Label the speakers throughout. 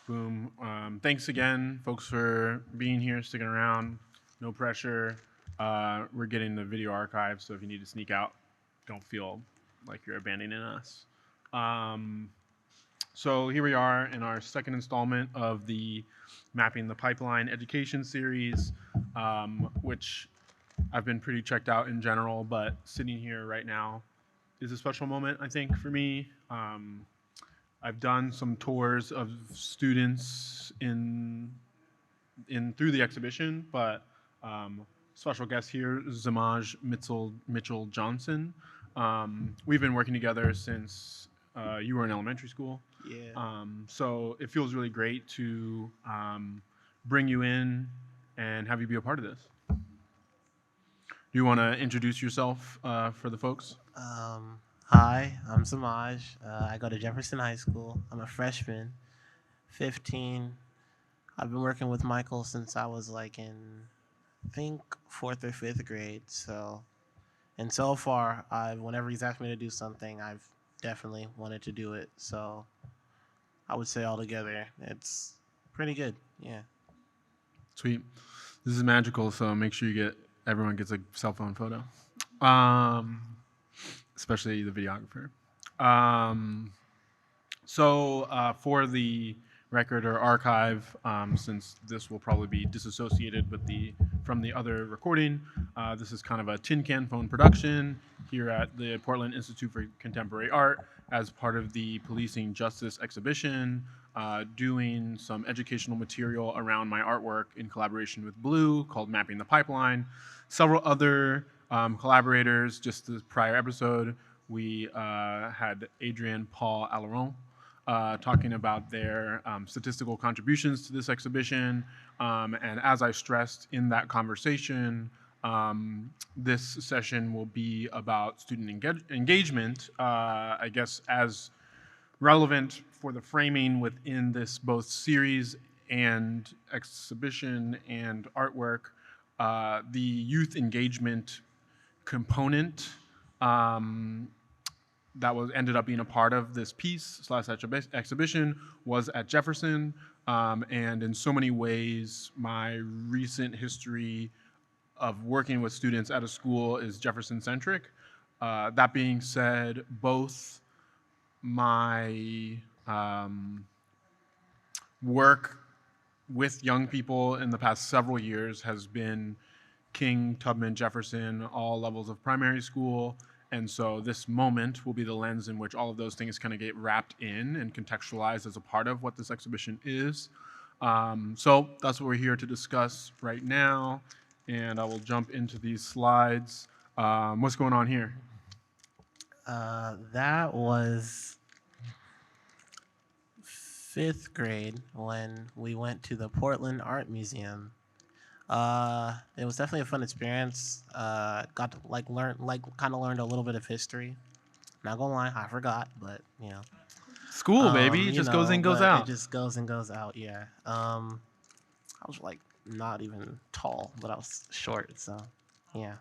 Speaker 1: Boom. Thanks again, folks, for being here, sticking around. No pressure. We're getting the video archive, so if you need to sneak out, don't feel like you're abandoning us. Um, so here we are in our second installment of the Mapping the Pipeline education series, which I've been pretty checked out in general, but sitting here right now is a special moment, I think, for me. I've done some tours of students in through the exhibition, but special guest here is Demaje Mitchell Johnson. We've been working together since you were in elementary school,
Speaker 2: Yeah.
Speaker 1: so it feels really great to bring you in and have you be a part of this. Do you want to introduce yourself for the folks?
Speaker 2: Hi, I'm Samaj. I go to Jefferson High School. I'm a freshman, 15. I've been working with Michael since I was like in, I think, fourth or fifth grade. And so far, whenever he's asked me to do something, I've definitely wanted to do it. So, I would say altogether, it's pretty good. Yeah.
Speaker 1: Sweet. This is magical, so make sure everyone gets a cell phone photo, um, especially the videographer. Um, for the record or archive, since this will probably be disassociated from the other recording, this is kind of a tin can phone production here at the Portland Institute for Contemporary Art as part of the Policing Justice exhibition, doing some educational material around my artwork in collaboration with Blue called Mapping the Pipeline. Several other collaborators. Just the prior episode, we had Adrian Paul Alleron talking about their statistical contributions to this exhibition. And as I stressed in that conversation, this session will be about student engagement, I guess, as relevant for the framing within this both series and exhibition and artwork. The youth engagement component that was ended up being a part of this piece slash exhibition was at Jefferson, and in so many ways, my recent history of working with students at a school is Jefferson centric. That being said, both my work with young people in the past several years has been King, Tubman, Jefferson, all levels of primary school. And so this moment will be the lens in which all of those things kind of get wrapped in and contextualized as a part of what this exhibition is. So that's what we're here to discuss right now. And I will jump into these slides. What's going on here?
Speaker 2: That was fifth grade when we went to the Portland Art Museum. It was definitely a fun experience. Got to learned a little bit of history. Not gonna lie, I forgot, but
Speaker 1: School, baby. It just goes in, goes
Speaker 2: but it
Speaker 1: out.
Speaker 2: just goes and goes out. Yeah. I was like not even tall, but I was short. So, yeah.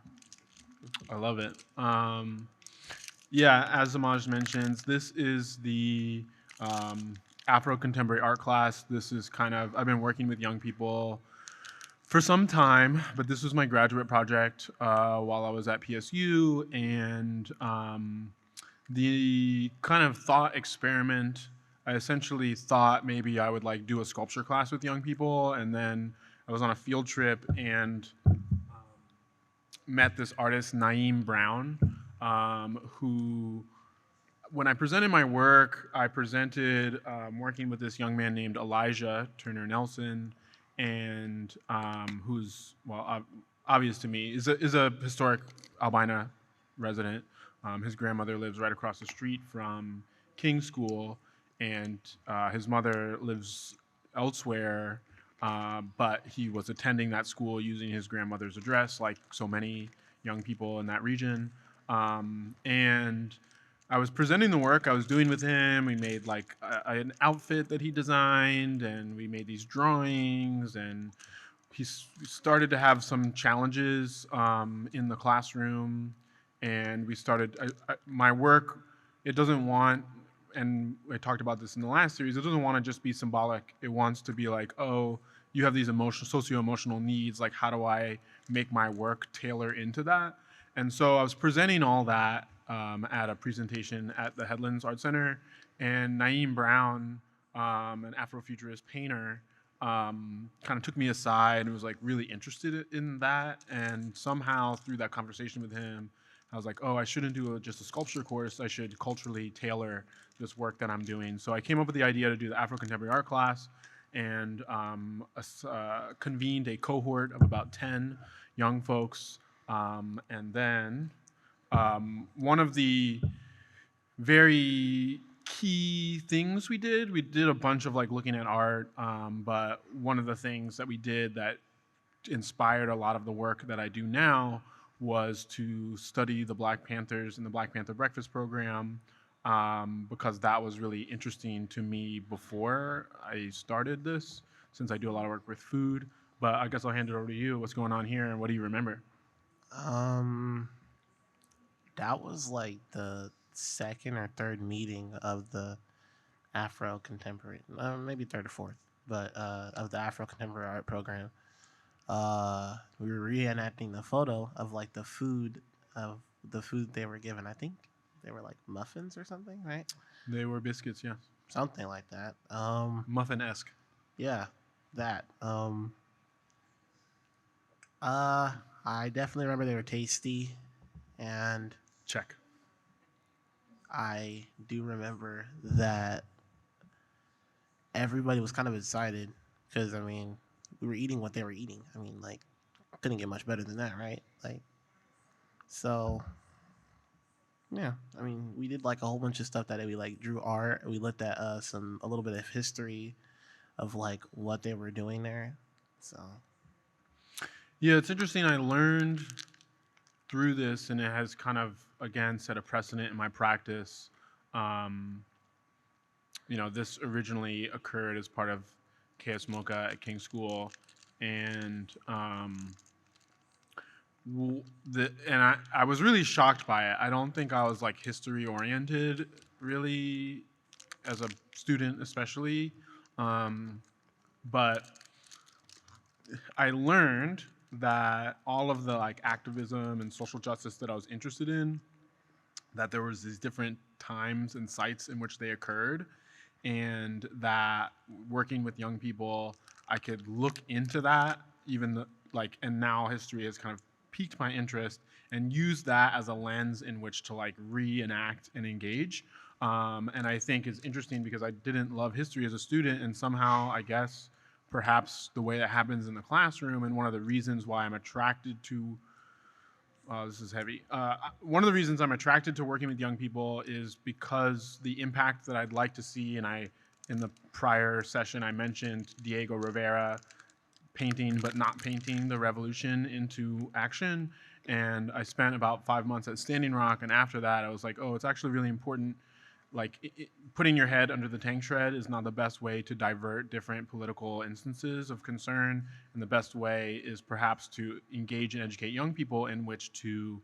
Speaker 1: I love it. Yeah, as Amaj mentions, this is the Afro contemporary art class. This is I've been working with young people for some time, but this was my graduate project while I was at PSU, and the kind of thought experiment. I essentially thought maybe I would like do a sculpture class with young people, and then I was on a field trip and met this artist Naeem Brown, who, when I presented my work, I presented working with this young man named Elijah Turner Nelson, and who's obvious to me is a historic Albina resident. His grandmother lives right across the street from King School, and his mother lives elsewhere, but he was attending that school using his grandmother's address, like so many young people in that region. And I was presenting the work I was doing with him. We made like an outfit that he designed, and we made these drawings, and he started to have some challenges in the classroom, and we started my work. It doesn't want and I talked about this in the last series, it doesn't want to just be symbolic. It wants to be like, oh, you have these socio-emotional needs. Like, how do I make my work tailor into that? And so I was presenting all that at a presentation at the Headlands Art Center, and Naeem Brown, an Afrofuturist painter, kind of took me aside and was like really interested in that. And somehow through that conversation with him, I was like, oh, I shouldn't do just a sculpture course. I should culturally tailor this work that I'm doing. So I came up with the idea to do the Afro Contemporary Art class, and convened a cohort of about 10 young folks. And then one of the very key things we did a bunch of like looking at art, but one of the things that we did that inspired a lot of the work that I do now was to study the Black Panthers and the Black Panther Breakfast Program, because that was really interesting to me before I started this, since I do a lot of work with food. But I guess I'll hand it over to you. What's going on here, and what do you remember?
Speaker 2: Um, that was like the second or third meeting of the Afro Contemporary, maybe third or fourth, but of the Afro Contemporary Art Program. We were reenacting the photo of like the food they were given. I think they were like muffins or something, right?
Speaker 1: They were biscuits, yeah.
Speaker 2: Something like that.
Speaker 1: Muffin-esque.
Speaker 2: Yeah, that. I definitely remember they were tasty, and
Speaker 1: Check.
Speaker 2: I do remember that everybody was kind of excited because I mean we were eating what they were eating. I mean, like, couldn't get much better than that, right? Like, so yeah. I mean, we did like a whole bunch of stuff that we like drew art. We looked at a little bit of history of like what they were doing there. So
Speaker 1: Yeah, it's interesting. I learned through this, and it has kind of again set a precedent in my practice. Um, this originally occurred as part of KS Mocha at King School, and I was really shocked by it. I don't think I was like history oriented really as a student, especially, but I learned that all of the like activism and social justice that I was interested in, that there was these different times and sites in which they occurred, and that working with young people, I could look into that, and now history has kind of piqued my interest, and use that as a lens in which to like reenact and engage. And I think is interesting because I didn't love history as a student, and somehow I guess perhaps the way that happens in the classroom, and one of the reasons why I'm attracted to this is heavy. One of the reasons I'm attracted to working with young people is because the impact that I'd like to see, and in the prior session, I mentioned Diego Rivera painting but not painting the revolution into action. And I spent about 5 months at Standing Rock, and after that, I was like, oh, it's actually really important. Like, putting your head under the tank tread is not the best way to divert different political instances of concern, and the best way is perhaps to engage and educate young people in which to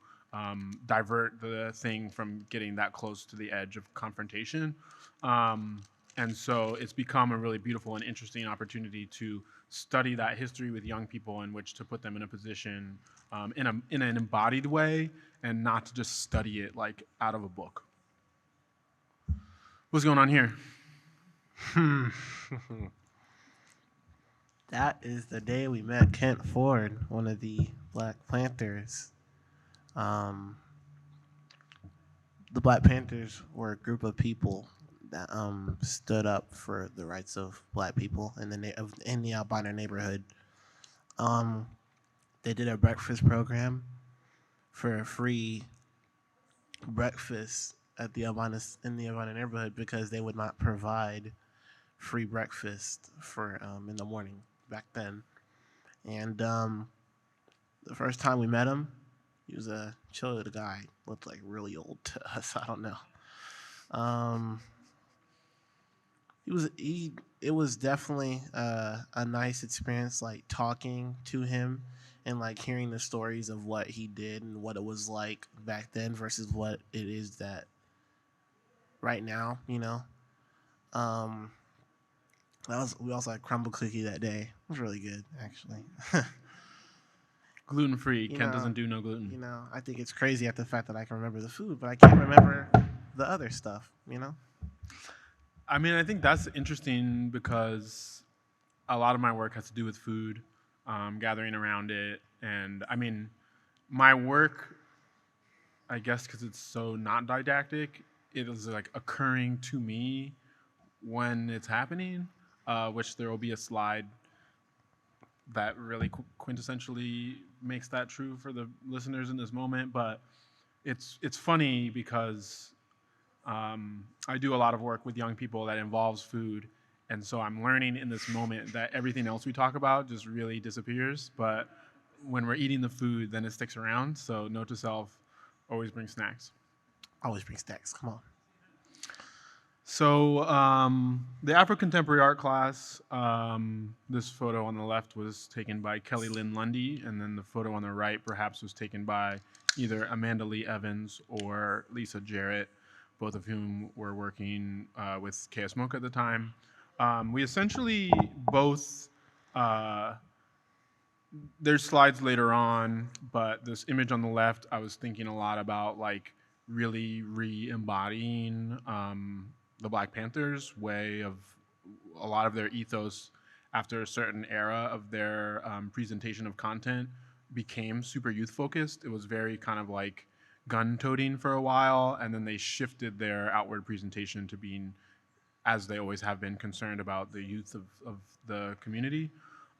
Speaker 1: divert the thing from getting that close to the edge of confrontation. And so it's become a really beautiful and interesting opportunity to study that history with young people, in which to put them in a position in an embodied way, and not to just study it like out of a book. What's going on here?
Speaker 2: that is the day we met Kent Ford, one of the Black Panthers. The Black Panthers were a group of people that stood up for the rights of Black people in the albino neighborhood. They did a breakfast program for a free breakfast in the albino neighborhood because they would not provide free breakfast for in the morning back then. And the first time we met him, he was a chill little guy, looked like really old to us. I don't know. It was definitely a nice experience, like talking to him and like hearing the stories of what he did and what it was like back then versus what it is that right now. Um, we also had crumble cookie that day. It was really good, actually.
Speaker 1: Gluten free.
Speaker 2: you
Speaker 1: Kent
Speaker 2: know,
Speaker 1: doesn't do no gluten.
Speaker 2: I think it's crazy at the fact that I can remember the food, but I can't remember the other stuff.
Speaker 1: I mean, I think that's interesting because a lot of my work has to do with food, gathering around it, and I mean, my work, I guess, because it's so not didactic, it is like occurring to me when it's happening, which there will be a slide that really quintessentially makes that true for the listeners in this moment. But it's funny because I do a lot of work with young people that involves food, and so I'm learning in this moment that everything else we talk about just really disappears. But when we're eating the food, then it sticks around. So note to self: always bring snacks.
Speaker 2: Always bring stacks. Come on.
Speaker 1: So the Afro-Contemporary art class, this photo on the left was taken by Kelly Lynn Lundy, and then the photo on the right perhaps was taken by either Amanda Lee Evans or Lisa Jarrett, both of whom were working with KS Mocha at the time. We essentially both, uh, there's slides later on, but this image on the left, I was thinking a lot about like really re-embodying the Black Panthers' way of a lot of their ethos after a certain era of their presentation of content became super youth focused. It was very kind of like gun toting for a while, and then they shifted their outward presentation to being, as they always have been, concerned about the youth of the community.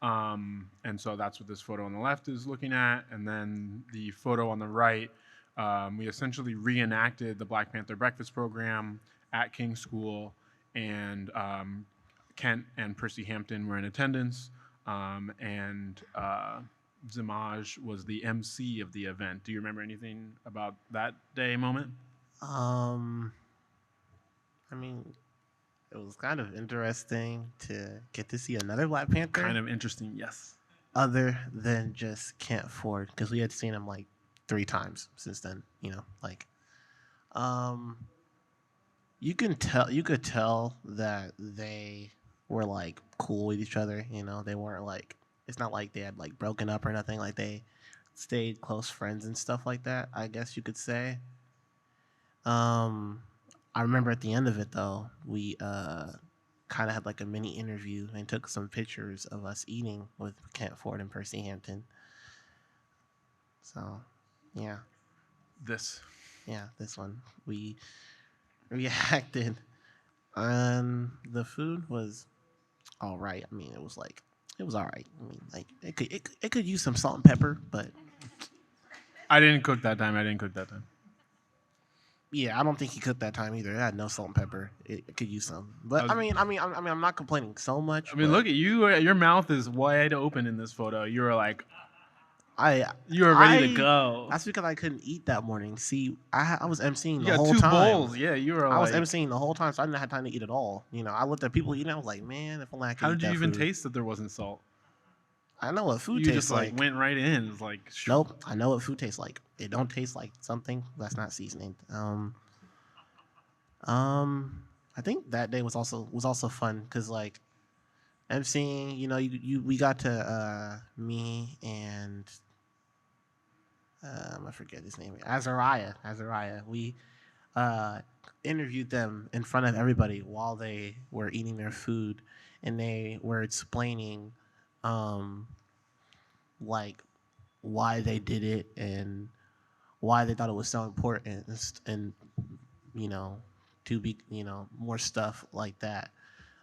Speaker 1: And so that's what this photo on the left is looking at. And then the photo on the right, we essentially reenacted the Black Panther breakfast program at King School, and Kent and Percy Hampton were in attendance, and Demaje was the MC of the event. Do you remember anything about that day moment?
Speaker 2: Um, I mean, it was kind of interesting to get to see another Black Panther.
Speaker 1: Kind of interesting, yes.
Speaker 2: Other than just Kent Ford, because we had seen him like 3 times since then. Um, you could tell that they were like cool with each other. They weren't like, it's not like they had like broken up or nothing. Like they stayed close friends and stuff like that, I guess you could say. Um, I remember at the end of it though, we kind of had like a mini interview and took some pictures of us eating with Kent Ford and Percy Hampton. So, yeah,
Speaker 1: This.
Speaker 2: this one we reacted, and the food was all right. I mean, it was all right. I mean, like it could use some salt and pepper, but
Speaker 1: I didn't cook that time.
Speaker 2: yeah, I don't think he cooked that time either. It had no salt and pepper. It could use some, but I'm not complaining so much.
Speaker 1: I mean, look at you. Your mouth is wide open in this photo. You were like, you were ready to go.
Speaker 2: That's because I couldn't eat that morning. See, I was emceeing
Speaker 1: You
Speaker 2: the
Speaker 1: got
Speaker 2: whole
Speaker 1: 2
Speaker 2: time.
Speaker 1: bowls. Yeah, you were
Speaker 2: I was
Speaker 1: like,
Speaker 2: emceeing the whole time, so I didn't have time to eat at all. I looked at people eating. I was like, man, if only I could
Speaker 1: how
Speaker 2: eat
Speaker 1: did you
Speaker 2: that
Speaker 1: even
Speaker 2: food.
Speaker 1: taste that there wasn't salt?
Speaker 2: I know what food
Speaker 1: You
Speaker 2: tastes
Speaker 1: just like went right in. It's like,
Speaker 2: Nope, I know what food tastes like. It don't taste like something that's not seasoning. I think that day was also fun because like emceeing, we got to me and I forget his name, Azariah. We interviewed them in front of everybody while they were eating their food, and they were explaining like why they did it and why they thought it was so important, and you know to be more stuff like that.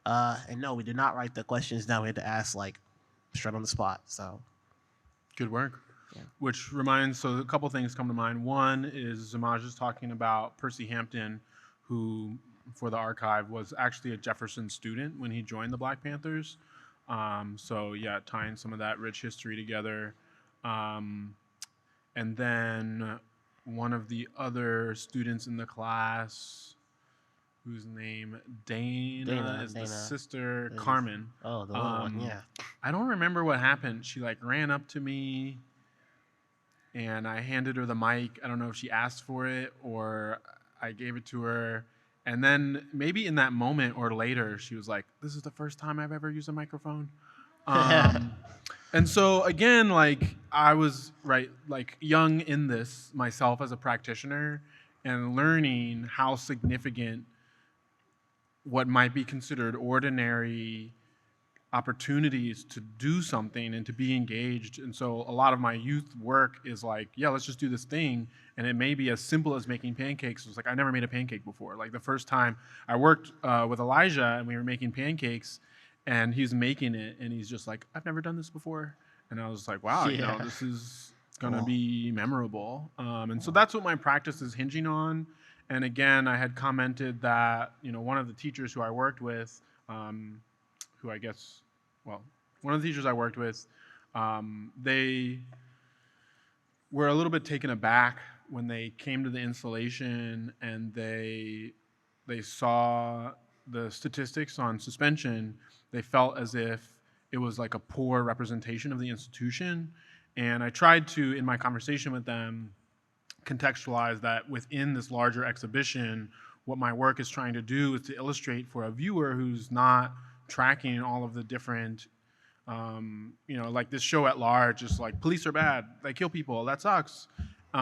Speaker 2: And no, we did not write the questions down. We had to ask like straight on the spot. So
Speaker 1: good work.
Speaker 2: yeah.
Speaker 1: Which reminds, so a couple things come to mind. One is Demaje is talking about Percy Hampton, who, for the archive, was actually a Jefferson student when he joined the Black Panthers. So yeah, tying some of that rich history together. And then one of the other students in the class, whose name Dana is the sister Carmen.
Speaker 2: Oh, the little one, yeah.
Speaker 1: I don't remember what happened. She like ran up to me and I handed her the mic. I don't know if she asked for it or I gave it to her, And then maybe in that moment or later, she was like, "This is the first time I've ever used a microphone." Um, and so again, like I was right, like young in this myself as a practitioner, and learning how significant what might be considered ordinary opportunities to do something and to be engaged. And so a lot of my youth work is like, yeah, let's just do this thing. And it may be as simple as making pancakes. It was like, I never made a pancake before. Like the first time I worked with Elijah and we were making pancakes and he's making it and he's just like, I've never done this before. And I was like, wow, you know,
Speaker 2: Yeah.
Speaker 1: this is going to
Speaker 2: Cool.
Speaker 1: be memorable. And so that's what my practice is hinging on. And again, I had commented that, you know, one of the teachers who I worked with, who I guess, well, one of the teachers I worked with, they were a little bit taken aback when they came to the installation and they saw the statistics on suspension. They felt as if it was like a poor representation of the institution. And I tried to, in my conversation with them, contextualize that within this larger exhibition, what my work is trying to do is to illustrate for a viewer who's not tracking all of the different, you know, like this show at large is like police are bad, they kill people, that sucks. But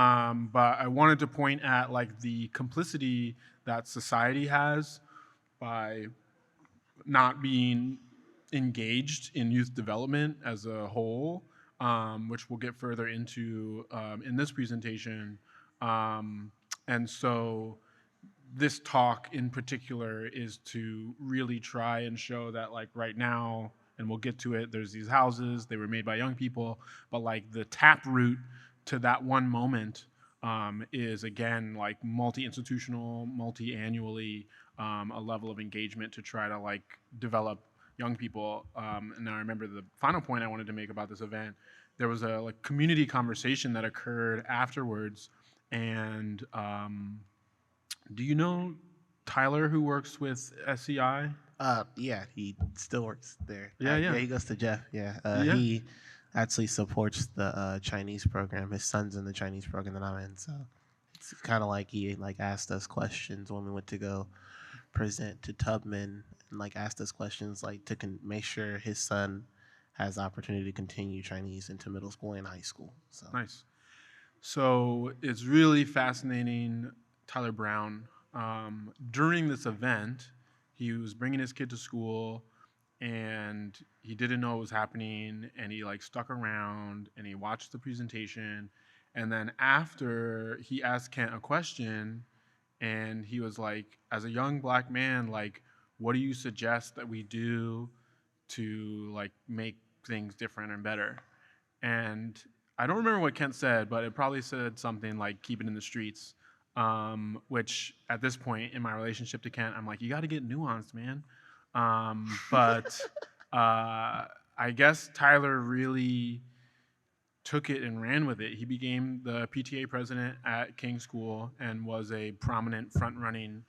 Speaker 1: I wanted to point at like the complicity that society has by not being engaged in youth development as a whole, which we'll get further into in this presentation. Um, and so this talk in particular is to really try and show that like right now, and we'll get to it, there's these houses, they were made by young people, but like the taproot to that one moment is again like multi-institutional, multi-annually, a level of engagement to try to like develop young people. And I remember the final point I wanted to make about this event, there was a like community conversation that occurred afterwards. And do you know Tyler who works with SEI?
Speaker 2: Yeah, he still works there.
Speaker 1: Yeah, yeah,
Speaker 2: Yeah, he goes to Jeff. Yeah,
Speaker 1: yeah.
Speaker 2: he actually supports the Chinese program. His son's in the Chinese program that I'm in, so it's kind of like he like asked us questions when we went to go present to Tubman, and like asked us questions like to make sure his son has the opportunity to continue Chinese into middle school and high school. So
Speaker 1: Nice. So it's really fascinating. Tyler Brown, during this event, he was bringing his kid to school and he didn't know what was happening and he like stuck around and he watched the presentation. And then after he asked Kent a question and he was like, as a young black man, like, what do you suggest that we do to like make things different and better? And I don't remember what Kent said, but it probably said something like "keep it in the streets," which at this point in my relationship to Kent, I'm like, you got to get nuanced, man. But I guess Tyler really took it and ran with it. He became the PTA president at King School and was a prominent front-running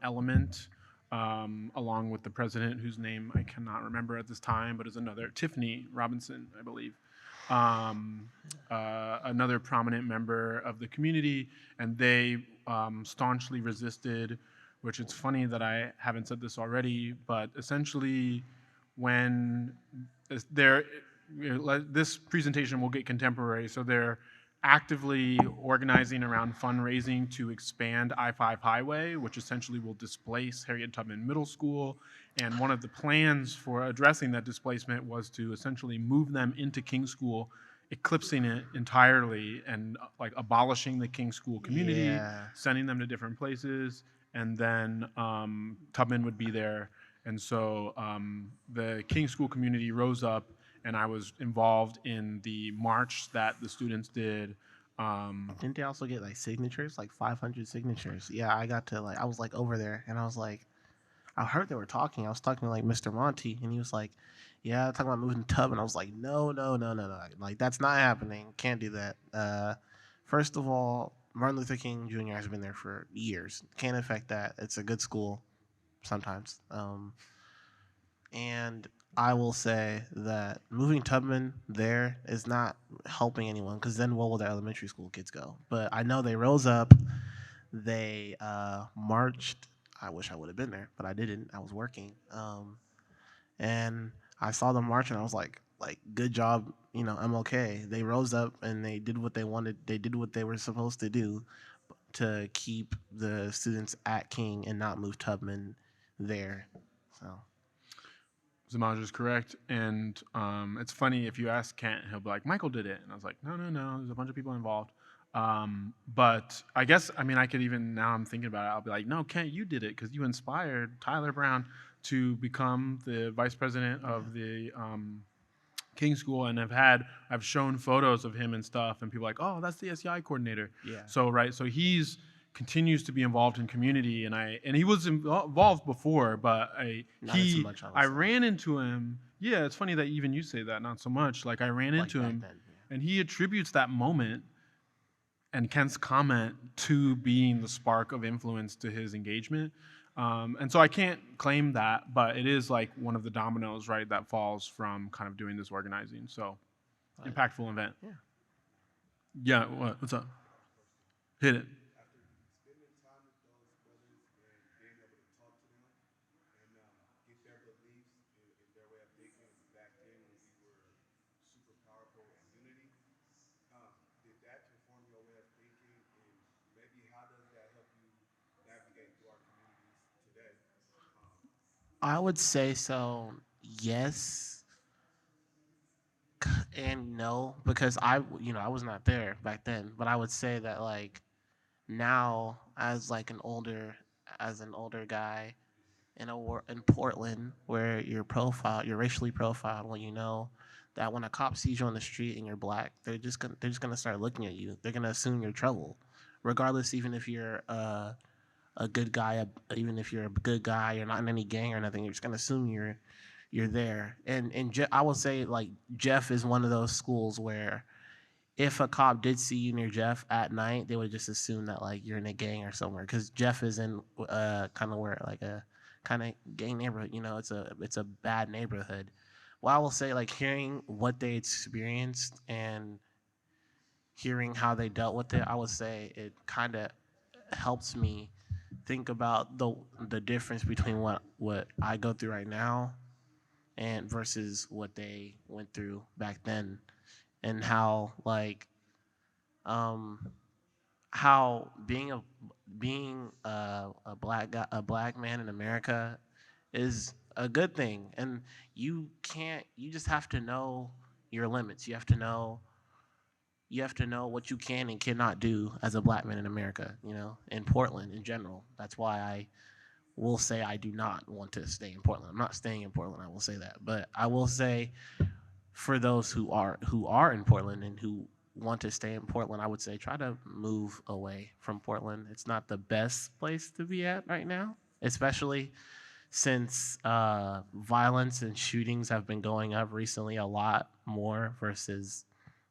Speaker 1: element, along with the president, whose name I cannot remember at this time, but is another Tiffany Robinson, I believe. Another prominent member of the community, and they staunchly resisted. Which it's funny that I haven't said this already, but essentially, when there this presentation will get contemporary, so they're actively organizing around fundraising to expand I-5 highway, which essentially will displace Harriet Tubman Middle School. And one of the plans for addressing that displacement was to essentially move them into King School, eclipsing it entirely and like abolishing the King School community,
Speaker 2: yeah,
Speaker 1: sending them to different places, and then Tubman would be there. And so the King School community rose up and I was involved in the march that the students did.
Speaker 2: didn't they also get like signatures, like 500 signatures? Yeah, I got to like I was like over there, and I was like, I heard they were talking. I was talking to like Mr. Monty, and he was like, "Yeah, talking about moving to Tub," and I was like, "No, no, no, no, no! Like that's not happening. Can't do that." First of all, Martin Luther King Jr. has been there for years. Can't affect that. It's a good school sometimes. And I will say that moving Tubman there is not helping anyone because then where will the elementary school kids go? But I know they rose up. They marched. I wish I would have been there, but I didn't. I was working. And I saw the march, and I was like, good job, MLK. They rose up and they did what they wanted. They did what they were supposed to do to keep the students at King and not move Tubman there. So
Speaker 1: Demaje is correct, and it's funny if you ask Kent, he'll be like, "Michael did it," and I was like, "No, no, no. There's a bunch of people involved." But I guess I could even now I'm thinking about it. I'll be like, "No, Kent, you did it because you inspired Tyler Brown to become the vice president of the King School, and I've shown photos of him and stuff, and people are like, oh, that's the SEI coordinator.
Speaker 2: yeah,
Speaker 1: So right, so he's continues to be involved in community, and he was involved before, but
Speaker 2: not as much. I would
Speaker 1: I
Speaker 2: say.
Speaker 1: ran into him. Yeah, it's funny that even you say that, not so much. Like I ran
Speaker 2: Like
Speaker 1: into
Speaker 2: back
Speaker 1: him,
Speaker 2: then.
Speaker 1: and he attributes that moment and Kent's comment to being the spark of influence to his engagement. And so I can't claim that, but it is like one of the dominoes, right, that falls from kind of doing this organizing. So impactful event.
Speaker 2: Yeah.
Speaker 1: Yeah. What's up? Hit it.
Speaker 3: After spending time with those brothers and being able to talk to them and get their beliefs and their way of thinking back then when we were super powerful in unity, did that inform your way of thinking? And maybe how does that help you navigate through our communities today? Um,
Speaker 2: I would say so. Yes and no, because I was not there back then, but I would say that like now as like an older guy in Portland where you're racially profiled, when you know that when a cop sees you on the street and you're black, they're just gonna start looking at you. They're gonna assume you're trouble, regardless. Even if you're a good guy, even if you're a good guy, you're not in any gang or nothing. You're just gonna assume you're there. I will say like Jeff is one of those schools where if a cop did see you near Jeff at night, they would just assume that like you're in a gang or somewhere because Jeff is in kind of where like a kind of gang neighborhood. It's a bad neighborhood. Well, I will say like hearing what they experienced and hearing how they dealt with it, I would say it kind of helps me think about the difference between what I go through right now and versus what they went through back then, and how like um how being a a black man in America is a good thing, and you just have to know your limits. You have to know what you can and cannot do as a black man in America, in Portland in general. That's why I will say I do not want to stay in Portland. I'm not staying in Portland, I will say that. But I will say for those who are in Portland and who want to stay in Portland, I would say try to move away from Portland. It's not the best place to be at right now, especially since violence and shootings have been going up recently a lot more versus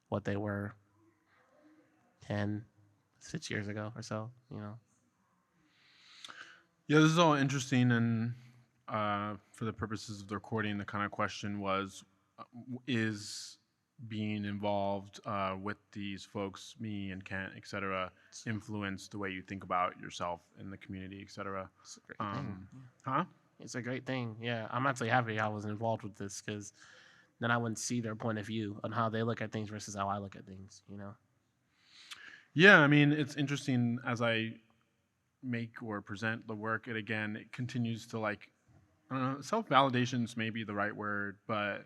Speaker 2: what they were 6 years ago or so.
Speaker 1: Yeah, this is all interesting, and for the purposes of the recording, the kind of question was, is being involved with these folks, me and Kent, et cetera, influence the way you think about yourself in the community, et cetera?
Speaker 2: It's a great thing.
Speaker 1: Huh?
Speaker 2: It's a great thing. Yeah, I'm actually happy I was involved with this because then I wouldn't see their point of view on how they look at things versus how I look at things.
Speaker 1: Yeah, I mean, it's interesting as I make or present the work, it continues to like, I don't know, self-validation's maybe the right word, but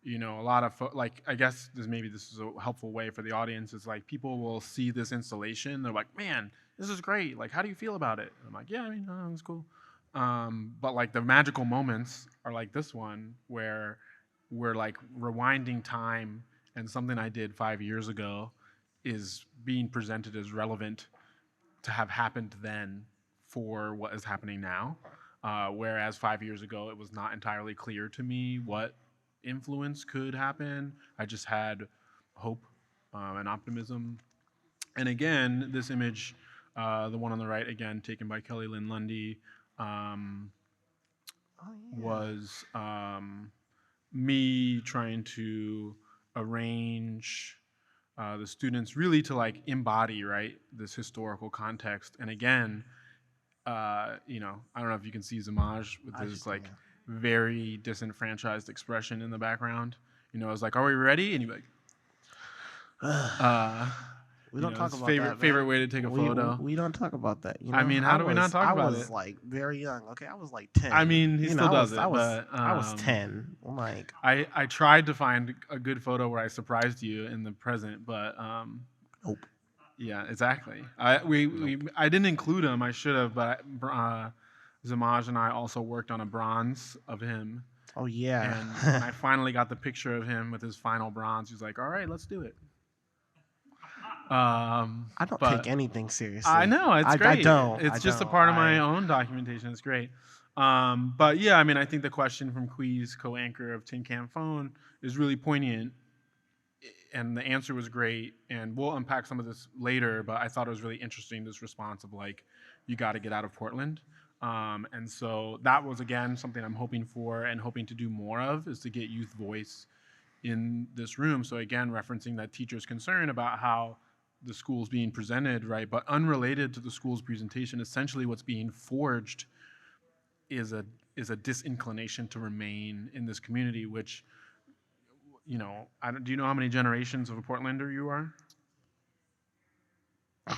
Speaker 1: a lot of like, I guess this is a helpful way for the audience, is like people will see this installation, they're like, man, this is great, like how do you feel about it? And I'm like, yeah, I mean, it's cool. But like the magical moments are like this one where we're like rewinding time, and something I did 5 years ago is being presented as relevant to have happened then for what is happening now. Whereas 5 years ago, it was not entirely clear to me what influence could happen. I just had hope and optimism. And again, this image, the one on the right, again, taken by Kelly Lynn Lundy, was me trying to arrange the students really to like embody, right, this historical context. And again, you know, I don't know if you can see Demaje with
Speaker 2: I
Speaker 1: his
Speaker 2: just
Speaker 1: like
Speaker 2: can't.
Speaker 1: very disenfranchised expression in the background. You know, I was like, "Are we ready?" And he'd be like,
Speaker 2: We
Speaker 1: you
Speaker 2: don't
Speaker 1: know,
Speaker 2: talk
Speaker 1: his
Speaker 2: about that,
Speaker 1: favorite
Speaker 2: man.
Speaker 1: way to take a photo.
Speaker 2: We don't talk about that. You
Speaker 1: I
Speaker 2: know,
Speaker 1: mean, how do we not talk
Speaker 2: I
Speaker 1: about
Speaker 2: was
Speaker 1: it?
Speaker 2: like very young. Okay, I was like 10.
Speaker 1: I mean, he
Speaker 2: You know,
Speaker 1: still does
Speaker 2: I
Speaker 1: it,
Speaker 2: was
Speaker 1: but
Speaker 2: I was 10. I'm like,
Speaker 1: I tried to find a good photo where I surprised you in the present, but
Speaker 2: nope.
Speaker 1: yeah, exactly. I didn't include him. I should have, but Demaje and I also worked on a bronze of him.
Speaker 2: Oh yeah.
Speaker 1: And when I finally got the picture of him with his final bronze, he was like, "All right, let's do it."
Speaker 2: I don't
Speaker 1: But
Speaker 2: take anything seriously.
Speaker 1: I know it's great.
Speaker 2: I don't.
Speaker 1: It's
Speaker 2: I
Speaker 1: just a
Speaker 2: don't.
Speaker 1: part of my own documentation. It's great. But yeah, I mean, I think the question from Queaz, co-anchor of Tin Can Phone, is really poignant, and the answer was great. And we'll unpack some of this later. But I thought it was really interesting, this response of like, you got to get out of Portland. And so that was again something I'm hoping for and hoping to do more of, is to get youth voice in this room. So again, referencing that teacher's concern about how the school's being presented, right? But unrelated to the school's presentation, essentially what's being forged is a disinclination to remain in this community, which, you know, do you know how many generations of a Portlander you are?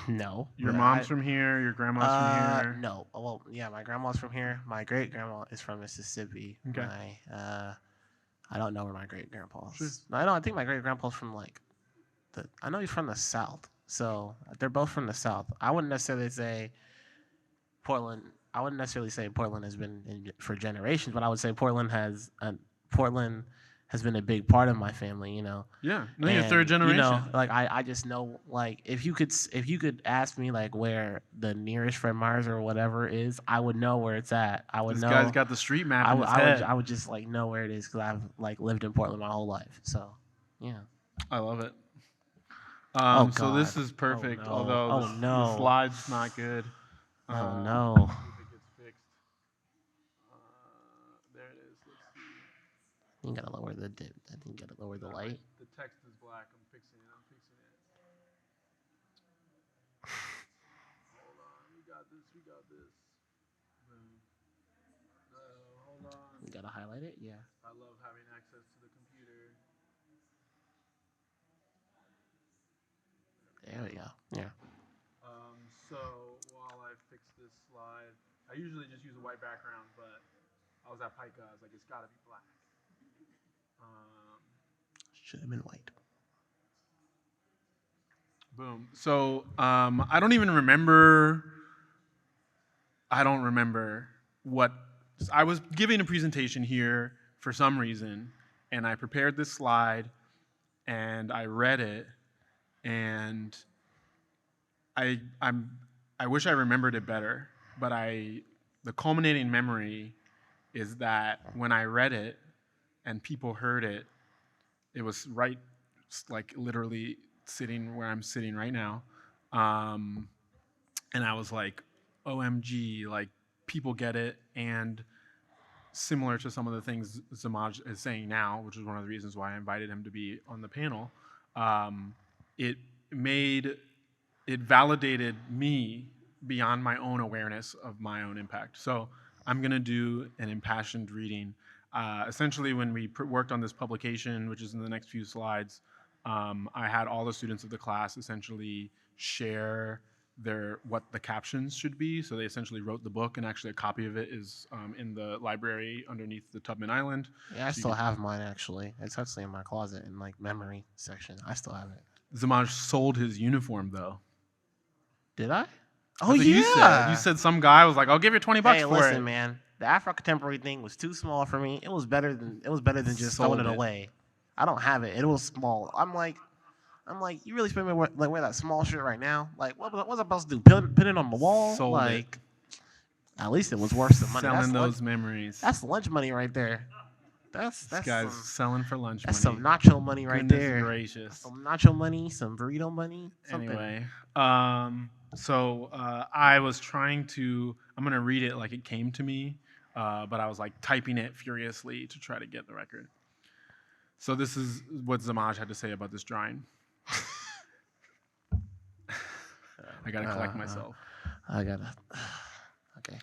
Speaker 2: No.
Speaker 1: Your
Speaker 2: but
Speaker 1: mom's from here, your grandma's from here.
Speaker 2: No. Well, yeah, my grandma's from here. My great grandma is from Mississippi.
Speaker 1: Okay.
Speaker 2: I don't know where my great grandpa's.
Speaker 1: Sure.
Speaker 2: No, I think my great grandpa's from like I know he's from the South. So they're both from the South. I wouldn't necessarily say Portland. I wouldn't necessarily say Portland has been for generations, but I would say Portland has been a big part of my family. You know.
Speaker 1: Yeah, no, you're third generation.
Speaker 2: You know, like I just know, like if you could ask me like where the nearest Fred Meyers or whatever is, I would know where it's at. I would
Speaker 1: This
Speaker 2: know.
Speaker 1: guy's got the street map in his head.
Speaker 2: I would just like know where it is because I've like lived in Portland my whole life. So, yeah.
Speaker 1: I love it.
Speaker 2: God.
Speaker 1: So this is perfect,
Speaker 2: no.
Speaker 1: although the slide's not good.
Speaker 2: Oh no.
Speaker 1: See if it gets fixed. There it is. Let's see.
Speaker 2: You gotta lower the dip. I think you gotta lower the light.
Speaker 1: The text is black. I'm fixing it. Hold on. We got this. Boom. Hold on.
Speaker 2: You gotta highlight it. Yeah.
Speaker 1: I love having access to the computer.
Speaker 2: There we go. Yeah.
Speaker 1: So while I fix this slide, I usually just use a white background, but I was at PICA. I was like, it's got to be black.
Speaker 2: Should have been white.
Speaker 1: Boom. So I don't remember what I was giving a presentation here for some reason, and I prepared this slide, and I read it, and I wish I remembered it better, but the culminating memory is that when I read it and people heard it, it was right, like literally sitting where I'm sitting right now, and I was like, OMG, like people get it, and similar to some of the things Demaje is saying now, which is one of the reasons why I invited him to be on the panel, it validated me beyond my own awareness of my own impact. So I'm going to do an impassioned reading. Essentially, when we worked on this publication, which is in the next few slides, I had all the students of the class essentially share what the captions should be. So they essentially wrote the book, and actually a copy of it is in the library underneath the Tubman Island.
Speaker 2: Yeah, I still have mine actually. It's actually in my closet in like memory section. I still have it.
Speaker 1: Demaje sold his uniform though.
Speaker 2: Did I?
Speaker 1: Oh yeah. You said some guy was like, "I'll give you $20 for it."
Speaker 2: Hey, listen, man. The Afro contemporary thing was too small for me. It was better than just throwing it away. I don't have it. It was small. I'm like, you really expect me to wear that small shirt right now? Like, what was I supposed to do? Pin it on my wall?
Speaker 1: Sold
Speaker 2: like, at least it was worth the money.
Speaker 1: Selling those memories.
Speaker 2: That's lunch money right there. This
Speaker 1: guy's selling for lunch money.
Speaker 2: That's some nacho money right there.
Speaker 1: Goodness gracious.
Speaker 2: Some nacho money, some burrito money. Something.
Speaker 1: Anyway, so I was trying to. I'm gonna read it like it came to me, but I was like typing it furiously to try to get the record. So this is what Demaje had to say about this drawing. I gotta collect myself.
Speaker 2: I gotta Okay.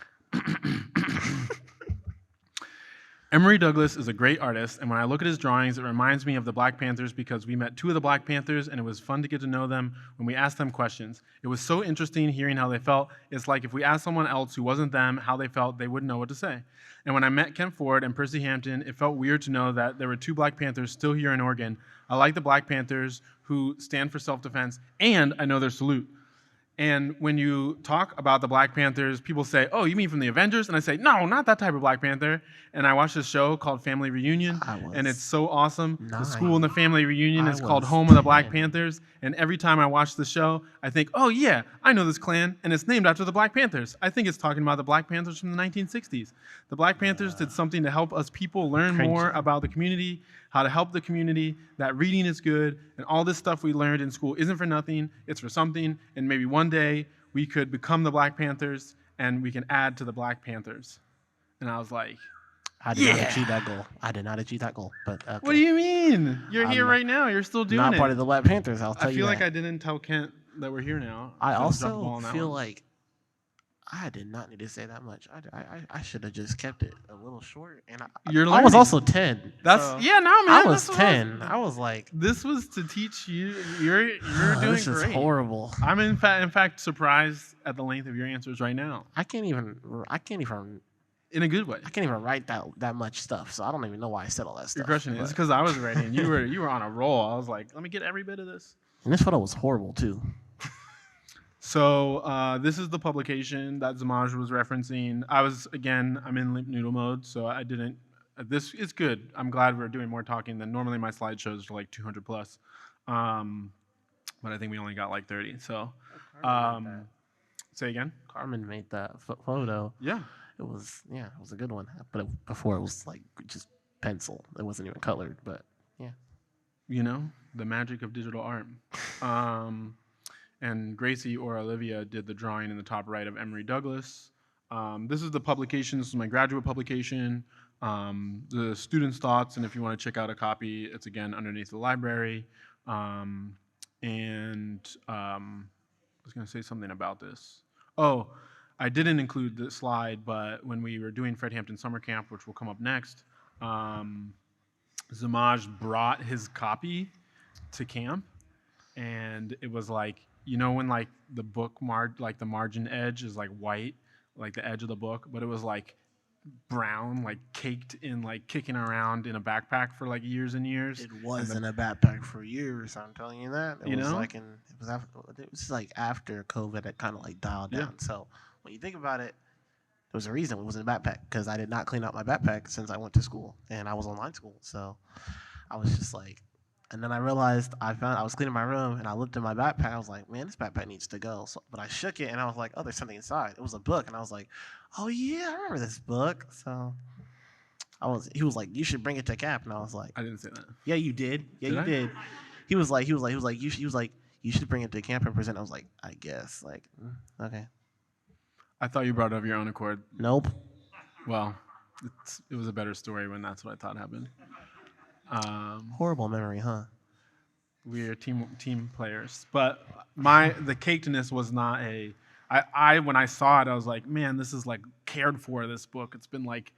Speaker 1: Emory Douglas is a great artist, and when I look at his drawings, it reminds me of the Black Panthers because we met 2 of the Black Panthers, and it was fun to get to know them when we asked them questions. It was so interesting hearing how they felt. It's like if we asked someone else who wasn't them how they felt, they wouldn't know what to say. And when I met Kent Ford and Percy Hampton, it felt weird to know that there were 2 Black Panthers still here in Oregon. I like the Black Panthers who stand for self-defense, and I know their salute. And when you talk about the Black Panthers, people say, oh, you mean from the Avengers? And I say, no, not that type of Black Panther. And I watched this show called Family Reunion, and it's so awesome. The school in the Family Reunion is called Home of the Black Panthers. And every time I watch the show, I think, oh, yeah, I know this clan, and it's named after the Black Panthers. I think it's talking about the Black Panthers from the 1960s. The Black Panthers did something to help us people learn more about the community, how to help the community, that reading is good, and all this stuff we learned in school isn't for nothing, it's for something, and maybe one day we could become the Black Panthers and we can add to the Black Panthers. And I was like,
Speaker 2: I did not achieve that goal. I did not achieve that goal. But okay.
Speaker 1: What do you mean? You're here right now. You're still doing it.
Speaker 2: Not part of the Black Panthers, I'll tell you
Speaker 1: I feel
Speaker 2: that.
Speaker 1: like I didn't tell Kent that we're here now.
Speaker 2: I also feel like I did not need to say that much. I should have just kept it a little short. And I was also 10.
Speaker 1: That's
Speaker 2: so
Speaker 1: yeah, no, man.
Speaker 2: I was 10. I was like,
Speaker 1: this was to teach you. You're doing
Speaker 2: this
Speaker 1: great.
Speaker 2: This is horrible.
Speaker 1: I'm in fact surprised at the length of your answers right now.
Speaker 2: I can't even.
Speaker 1: In a good way.
Speaker 2: I can't even write that much stuff, so I don't even know why I said all that stuff.
Speaker 1: You're crushing it. It's because I was ready and you were on a roll. I was like, let me get every bit of this.
Speaker 2: And this photo was horrible too.
Speaker 1: So this is the publication that Demaje was referencing. I'm in limp noodle mode, so I didn't. This is good. I'm glad we're doing more talking than normally. My slideshows are like 200 plus, but I think we only got like 30. So, say again.
Speaker 2: Carmen made that photo.
Speaker 1: Yeah.
Speaker 2: It was a good one. But before it was like just pencil. It wasn't even colored. But yeah.
Speaker 1: You know, the magic of digital art. And Gracie or Olivia did the drawing in the top right of Emory Douglas. This is the publication. This is my graduate publication. The students' thoughts, and if you want to check out a copy, it's again underneath the library. I was going to say something about this. Oh, I didn't include this slide, but when we were doing Fred Hampton Summer Camp, which will come up next, Demaje brought his copy to camp, and it was like, you know when like the book like the margin edge is like white, like the edge of the book, but it was like brown, like caked in, like kicking around in a backpack for like years and years.
Speaker 2: It was in a backpack for years. I'm telling you that. It was like after COVID, it kind of like dialed down.
Speaker 1: Yeah.
Speaker 2: So when you think about it, there was a reason it was in a backpack because I did not clean out my backpack since I went to school and I was online school. So I was just like, and then I realized I was cleaning my room and I looked in my backpack. I was like, man, this backpack needs to go. So, but I shook it and I was like, oh, there's something inside. It was a book, and I was like, oh yeah, I remember this book. So he was like, you should bring it to camp, and I was like,
Speaker 1: I didn't say that.
Speaker 2: Yeah, you did. Yeah, you did. He was like, you should bring it to camp and present. I was like, I guess, like, okay.
Speaker 1: I thought you brought it of your own accord.
Speaker 2: Nope.
Speaker 1: Well, it was a better story when that's what I thought happened.
Speaker 2: Horrible memory, huh?
Speaker 1: We are team players, but the cakedness was not a. I when I saw it, I was like, man, this is like cared for. This book, it's been like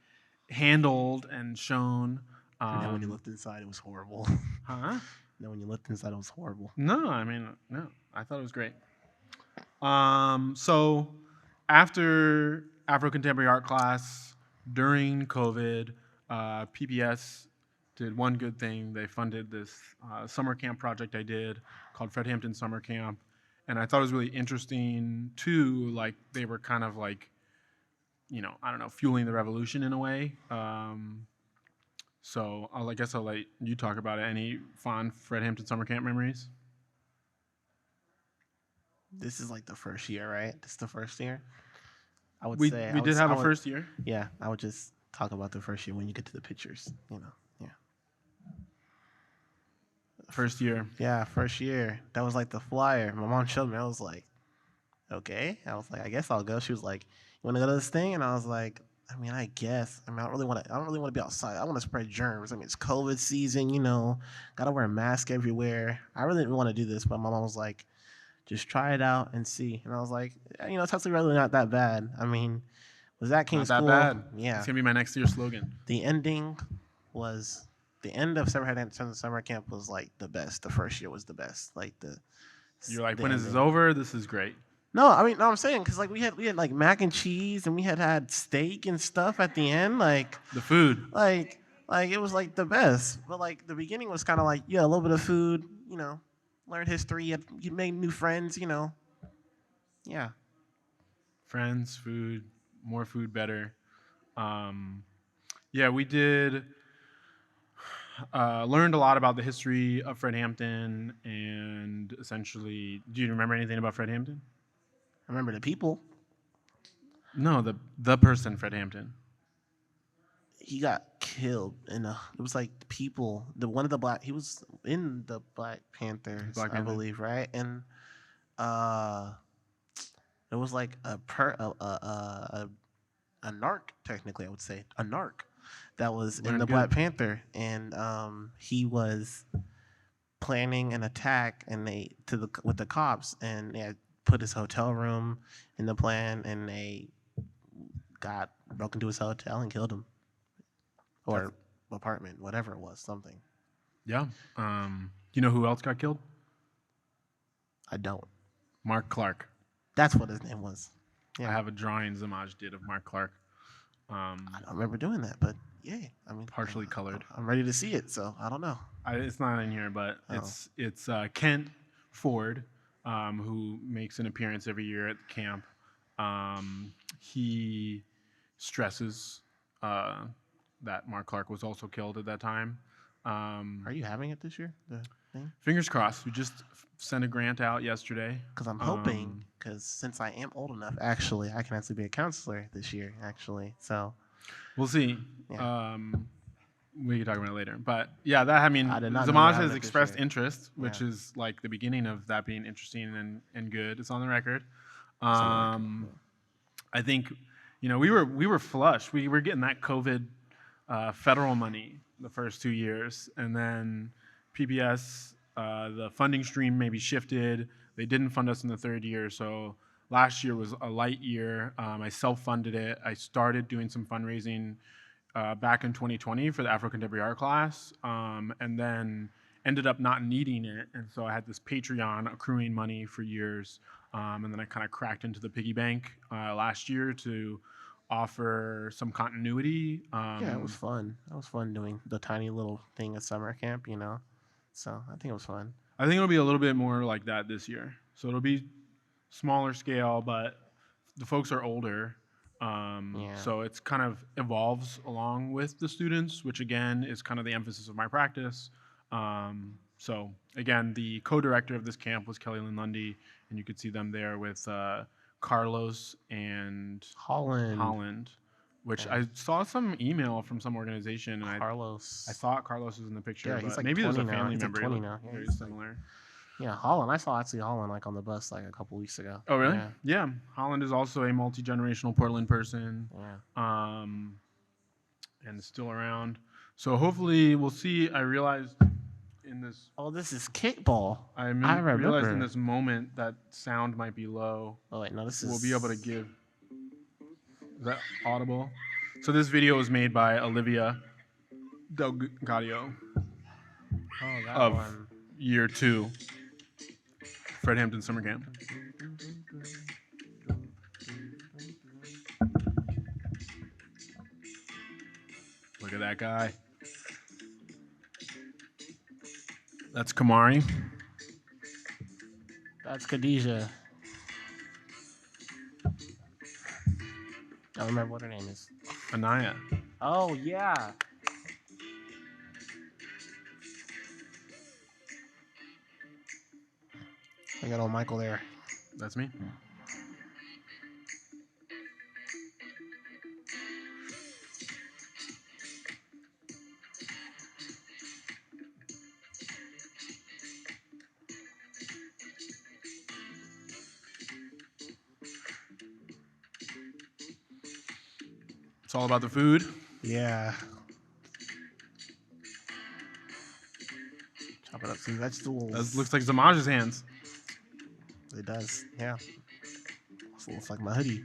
Speaker 1: handled and shown.
Speaker 2: And then when you looked inside, it was horrible.
Speaker 1: Huh?
Speaker 2: Then when you looked inside, it was horrible.
Speaker 1: No, I mean, no, I thought it was great. So after Afro-Contemporary Art class during COVID, PBS did one good thing. They funded this summer camp project I did called Fred Hampton Summer Camp. And I thought it was really interesting, too. Like, they were kind of like, you know, I don't know, fueling the revolution in a way. So I guess I'll let you talk about it. Any fond Fred Hampton Summer Camp memories?
Speaker 2: This is like the first year, right? This is the first year?
Speaker 1: We did have a first year.
Speaker 2: Yeah, I would just talk about the first year when you get to the pictures, you know. Yeah.
Speaker 1: First year.
Speaker 2: Yeah, first year. That was like the flyer. My mom showed me. I was like, okay. I was like, I guess I'll go. She was like, you want to go to this thing? And I was like, I mean, I guess. I mean, I don't really want to be outside. I want to spread germs. I mean, it's COVID season, you know. Got to wear a mask everywhere. I really didn't want to do this, but my mom was like, just try it out and see. And I was like, you know, it's actually really not that bad. I mean, Was that King
Speaker 1: Not that
Speaker 2: School?
Speaker 1: bad.
Speaker 2: Yeah.
Speaker 1: It's gonna be my next year's slogan.
Speaker 2: The ending was the end of summer camp was like the best. The first year was the best. Like
Speaker 1: You're like,
Speaker 2: the
Speaker 1: when is this
Speaker 2: ending.
Speaker 1: over? This is great.
Speaker 2: No, I mean, no, I'm saying because like we had like mac and cheese and we had steak and stuff at the end.
Speaker 1: The food.
Speaker 2: Like it was like the best. But like the beginning was kind of like a little bit of food. Learned history. You made new friends. Yeah.
Speaker 1: Friends, food, more food, better. Yeah, we did. Learned a lot about the history of Fred Hampton, and essentially, do you remember anything about Fred Hampton?
Speaker 2: I remember the people.
Speaker 1: No, the person, Fred Hampton.
Speaker 2: He got killed it was like the people. One of the black. He was in the Black Panthers,
Speaker 1: Black
Speaker 2: I
Speaker 1: Panther.
Speaker 2: believe, right? And it was like a narc, technically, I would say a narc that was in
Speaker 1: Learned
Speaker 2: the
Speaker 1: good.
Speaker 2: Black Panther, and he was planning an attack, and with the cops, and they had put his hotel room in the plan, and they broke into his hotel and killed him, or apartment, whatever it was, something.
Speaker 1: Yeah. You know who else got killed?
Speaker 2: I don't.
Speaker 1: Mark Clark.
Speaker 2: That's what his name was. Yeah.
Speaker 1: I have a drawing Demaje did of Mark Clark.
Speaker 2: I don't remember doing that, but yeah, I mean,
Speaker 1: Partially colored.
Speaker 2: I'm ready to see it, so I don't know.
Speaker 1: It's not in here, but it's Kent Ford, who makes an appearance every year at camp. He stresses that Mark Clark was also killed at that time.
Speaker 2: Are you having it this year? The thing?
Speaker 1: Fingers crossed. We just sent a grant out yesterday.
Speaker 2: Because I'm hoping, because since I am old enough, actually, I can actually be a counselor this year, actually. So
Speaker 1: we'll see.
Speaker 2: Yeah.
Speaker 1: We can talk about it later. But yeah, I did not know Demaje has expressed interest, which is like the beginning of that being interesting and good. It's on the record. I think, we were flush. We were getting that COVID federal money the first 2 years, and then PBS, the funding stream maybe shifted. They didn't fund us in the third year, so last year was a light year. I self-funded it. I started doing some fundraising back in 2020 for the Afro Contemporary Art class, and then ended up not needing it. And so I had this Patreon accruing money for years, and then I kind of cracked into the piggy bank last year to offer some continuity.
Speaker 2: Yeah, it was fun. It was fun doing the tiny little thing at summer camp, So I think it was fun.
Speaker 1: I think it'll be a little bit more like that this year. So it'll be smaller scale, but the folks are older. So it's kind of evolves along with the students, which again is kind of the emphasis of my practice. So again, the co-director of this camp was Kelly Lynn Lundy, and you could see them there with Carlos and Holland, which I saw some email from some organization, and
Speaker 2: Carlos.
Speaker 1: I thought Carlos was in the picture,
Speaker 2: Yeah,
Speaker 1: but
Speaker 2: he's like
Speaker 1: maybe there's a
Speaker 2: 20 now.
Speaker 1: family
Speaker 2: He's like
Speaker 1: member.
Speaker 2: 20 now. Yeah,
Speaker 1: Very
Speaker 2: he's
Speaker 1: similar.
Speaker 2: Yeah, Holland. I saw Holland like on the bus like a couple weeks ago.
Speaker 1: Oh, really? Yeah. Holland is also a multi-generational Portland person.
Speaker 2: Yeah.
Speaker 1: And is still around. So hopefully we'll see. I realized in this.
Speaker 2: Oh, this is kickball.
Speaker 1: I realized in this moment that sound might be low.
Speaker 2: Oh wait, no, this is.
Speaker 1: We'll be able to give. Is that audible? So this video was made by Olivia Delgadio of
Speaker 2: one.
Speaker 1: year 2, Fred Hampton Summer Camp. Look at that guy. That's Kamari.
Speaker 2: That's Khadijah. I don't remember what her name is.
Speaker 1: Anaya.
Speaker 2: Oh, yeah. I got old Michael there.
Speaker 1: That's me. It's all about the food.
Speaker 2: Yeah. Chop it up some vegetables.
Speaker 1: That looks like Demaje's hands.
Speaker 2: It does, yeah. Also looks like my hoodie.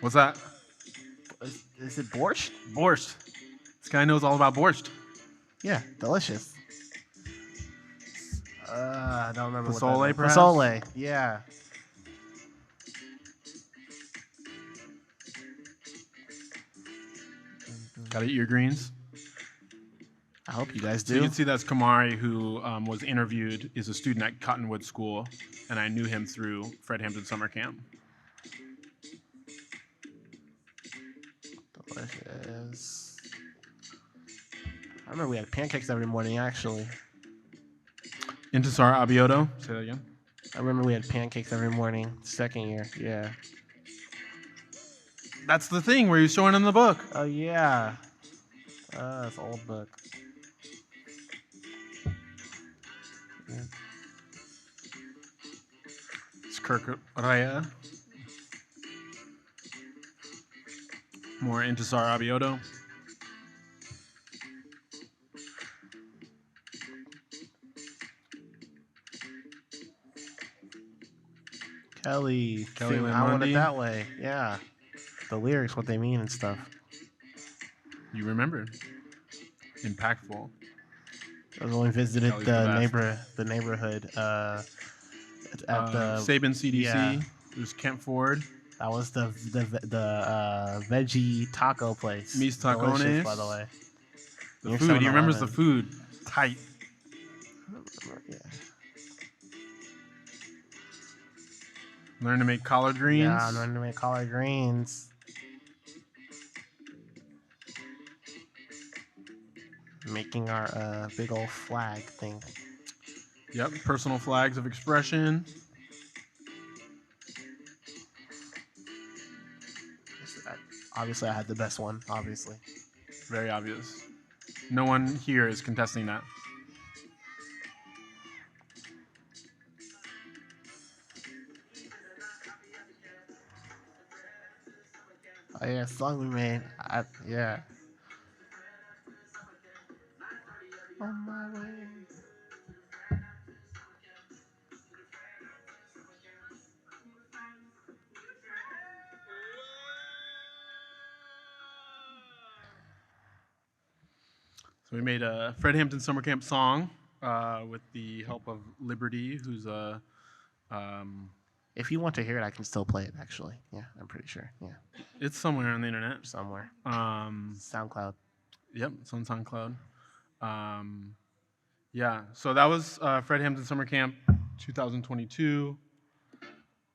Speaker 1: What's that?
Speaker 2: Is it borscht?
Speaker 1: Borscht. This guy knows all about borscht.
Speaker 2: Yeah, delicious. I don't remember
Speaker 1: Pozole,
Speaker 2: what that is.
Speaker 1: perhaps?
Speaker 2: Pozole, yeah.
Speaker 1: Gotta eat your greens.
Speaker 2: I hope you guys
Speaker 1: So you
Speaker 2: do.
Speaker 1: can see that's Kamari, who was interviewed, is a student at Cottonwood School, and I knew him through Fred Hampton Summer Camp.
Speaker 2: Delicious. I remember we had pancakes every morning, actually.
Speaker 1: Intisar Abioto. Say that again.
Speaker 2: I remember we had pancakes every morning, second year. Yeah.
Speaker 1: That's the thing where he's showing in the book.
Speaker 2: Oh, yeah. It's an old book. Yeah.
Speaker 1: It's Kirk Raya. More Intisar Abioto.
Speaker 2: Kelly
Speaker 1: Kelly Lynn
Speaker 2: I Want
Speaker 1: Mundy.
Speaker 2: It That Way. Yeah. The lyrics, what they mean and stuff.
Speaker 1: You remembered. Impactful.
Speaker 2: I was when we visited
Speaker 1: Kelly's the best.
Speaker 2: the neighborhood at the
Speaker 1: Sabin CDC.
Speaker 2: yeah.
Speaker 1: There's Kent Ford.
Speaker 2: That was the veggie taco place.
Speaker 1: Mis
Speaker 2: Delicious,
Speaker 1: Tacones.
Speaker 2: by the way.
Speaker 1: The
Speaker 2: Near
Speaker 1: food. He remembers the
Speaker 2: 7-Eleven.
Speaker 1: food. Tight.
Speaker 2: Yeah.
Speaker 1: Learn to make collard greens.
Speaker 2: Yeah, I'm learning to make collard greens. Making our big old flag thing.
Speaker 1: Yep. Personal flags of expression.
Speaker 2: Obviously, I had the best one. Obviously.
Speaker 1: Very obvious. No one here is contesting that.
Speaker 2: Oh yeah, song we made. Yeah. On my way.
Speaker 1: So we made a Fred Hampton Summer Camp song with the help of Liberty, who's a
Speaker 2: If you want to hear it, I can still play it. Actually, yeah, I'm pretty sure. Yeah,
Speaker 1: it's somewhere on the internet.
Speaker 2: somewhere.
Speaker 1: Um,
Speaker 2: SoundCloud.
Speaker 1: Yep, it's on SoundCloud. Yeah, so that was Fred Hampton Summer Camp 2022.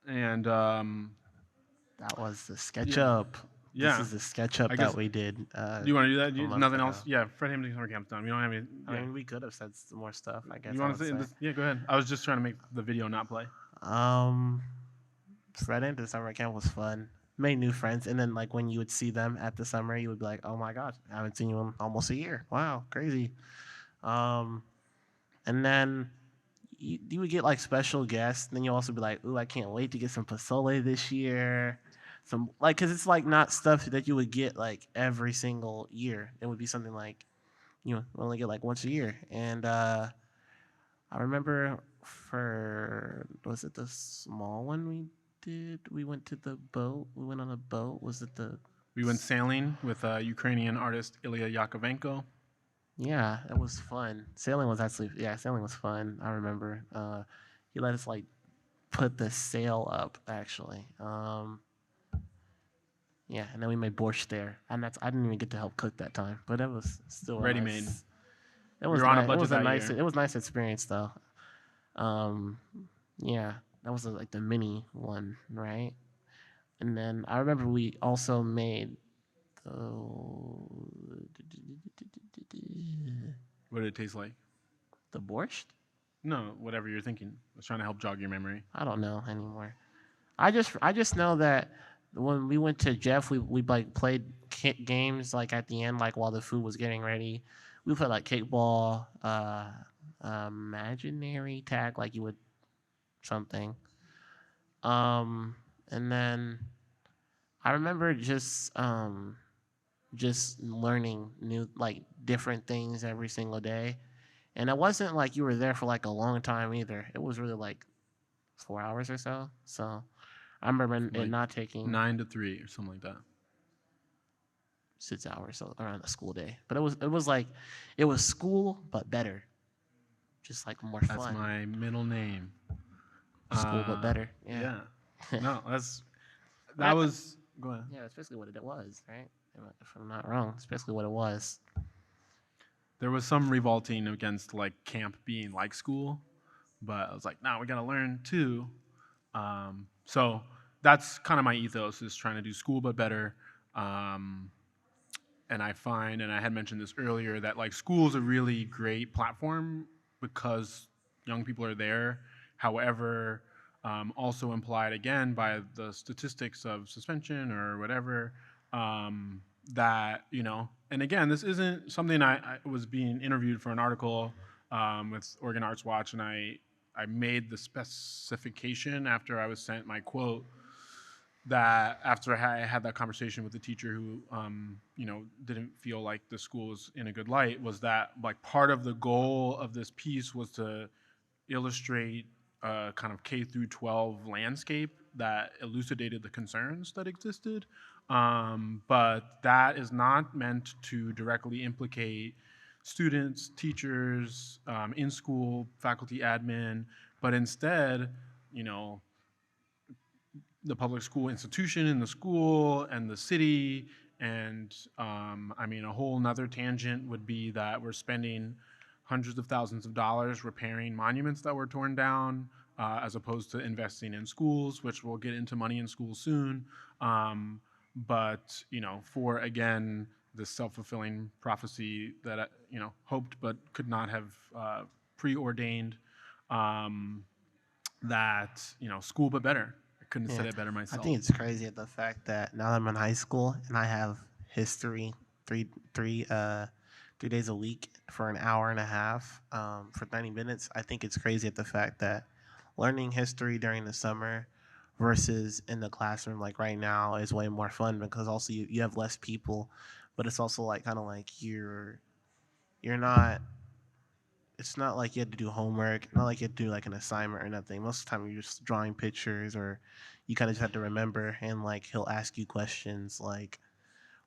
Speaker 1: And
Speaker 2: That was the SketchUp.
Speaker 1: Yeah.
Speaker 2: This is the SketchUp
Speaker 1: I guess-
Speaker 2: that we did.
Speaker 1: do you want to do that?
Speaker 2: a month
Speaker 1: Nothing
Speaker 2: ago.
Speaker 1: else? Yeah, Fred Hampton Summer Camp's done. We don't have any.
Speaker 2: I
Speaker 1: Yeah.
Speaker 2: mean, we could have said some more stuff. I guess.
Speaker 1: You want to say? Yeah, go ahead. I was just trying to make the video not play.
Speaker 2: Fred Hampton Summer Camp was fun. Made new friends, and then like when you would see them at the summer, you would be like, "Oh my gosh, I haven't seen you in almost a year. Wow, crazy." And then you would get like special guests. Then you also be like, "Ooh, I can't wait to get some pozole this year." Some like, cause it's like not stuff that you would get like every single year. It would be something like, only get like once a year. And I remember was it the small one we did? We went to the boat. We went on a boat. Was it the?
Speaker 1: We went sailing with Ukrainian artist Ilya Yakovenko.
Speaker 2: Yeah, it was fun. Sailing was fun. I remember. He let us like put the sail up actually. Yeah, and then we made borscht there, and I didn't even get to help cook that time, but it was still
Speaker 1: Ready-made.
Speaker 2: It was
Speaker 1: were on a
Speaker 2: nice.
Speaker 1: budget
Speaker 2: It was a
Speaker 1: that
Speaker 2: nice.
Speaker 1: year.
Speaker 2: It was a nice experience though. Yeah, that was like the mini one, right? And then I remember we also made.
Speaker 1: What did it taste like?
Speaker 2: The borscht?
Speaker 1: No, whatever you're thinking. I was trying to help jog your memory.
Speaker 2: I don't know anymore. I just know that when we went to Jeff, we like played games like at the end, like while the food was getting ready. We played like kickball, imaginary tag, like you would something. And then I remember just learning new like different things every single day. And it wasn't like you were there for like a long time either. It was really like 4 hours or so. So I remember it
Speaker 1: Like
Speaker 2: not taking
Speaker 1: 9 to 3 or something like that.
Speaker 2: 6 hours so around the school day. But it was school but better, just like more
Speaker 1: That's
Speaker 2: fun.
Speaker 1: my middle name.
Speaker 2: School but better.
Speaker 1: Yeah. No, that
Speaker 2: Right.
Speaker 1: was. Go ahead.
Speaker 2: Yeah, that's basically what it was, right? If I'm not wrong, that's basically what it was.
Speaker 1: There was some revolting against like camp being like school, but I was like, no, we gotta learn too. So that's kind of my ethos, is trying to do school but better. Um, and I find, and I had mentioned this earlier, that like school is a really great platform because young people are there. However, also implied again by the statistics of suspension or whatever, that, and again, this isn't something I was being interviewed for an article with Oregon Arts Watch, and I made the specification after I was sent my quote, that after I had that conversation with the teacher who, didn't feel like the school was in a good light, was that like part of the goal of this piece was to illustrate a kind of K through 12 landscape that elucidated the concerns that existed. But that is not meant to directly implicate students, teachers, in school, faculty, admin, but instead, you know, the public school institution in the school and the city. And a whole nother tangent would be that we're spending hundreds of thousands of dollars repairing monuments that were torn down, as opposed to investing in schools, which we'll get into money in schools soon. But for again, this self-fulfilling prophecy that hoped but could not have preordained, that school but better. I couldn't have said it better
Speaker 2: I
Speaker 1: myself.
Speaker 2: think it's crazy at the fact that now that I'm in high school and I have history three days a week for an hour and a half, for 90 minutes. I think it's crazy at the fact that learning history during the summer versus in the classroom like right now is way more fun, because also you have less people, but it's also like kind of like you're not, it's not like you had to do homework, not like you had to do like an assignment or nothing. Most of the time you're just drawing pictures, or you kind of just have to remember, and like he'll ask you questions like,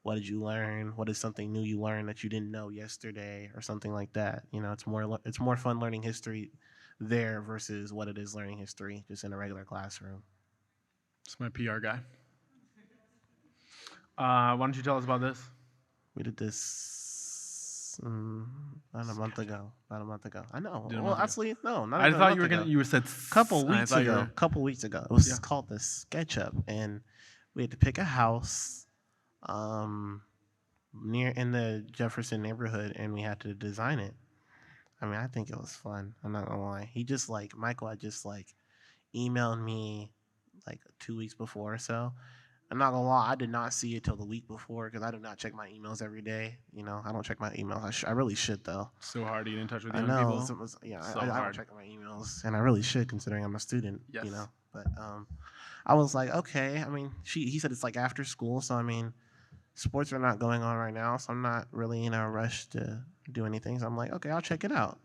Speaker 2: what did you learn? What is something new you learned that you didn't know yesterday, or something like that? It's more fun learning history there versus what it is learning history just in a regular classroom.
Speaker 1: It's my PR guy. Why don't you tell us about this?
Speaker 2: We did this about a month ago. About a month ago. I know.
Speaker 1: Did a
Speaker 2: Well,
Speaker 1: month ago.
Speaker 2: actually, no, not
Speaker 1: I
Speaker 2: even a
Speaker 1: thought
Speaker 2: month
Speaker 1: you were
Speaker 2: ago.
Speaker 1: gonna. You said
Speaker 2: Couple
Speaker 1: I
Speaker 2: weeks
Speaker 1: thought you
Speaker 2: ago.
Speaker 1: were-
Speaker 2: Couple weeks ago. It was
Speaker 1: Yeah.
Speaker 2: called the SketchUp, and we had to pick a house near in the Jefferson neighborhood, and we had to design it. I mean, I think it was fun. I'm not gonna lie. He just like Michael had just like emailed me like 2 weeks before or so. I'm not gonna lie, I did not see it till the week before because I do not check my emails every day. I don't check my emails. I really should though.
Speaker 1: So hard to get in touch with
Speaker 2: I
Speaker 1: young
Speaker 2: know.
Speaker 1: people.
Speaker 2: I don't
Speaker 1: hard.
Speaker 2: check my emails, and I really should considering I'm a student.
Speaker 1: Yes.
Speaker 2: But I was like, okay. I mean, he said it's like after school, so I mean, sports are not going on right now, so I'm not really in a rush to do anything. So I'm like, okay, I'll check it out.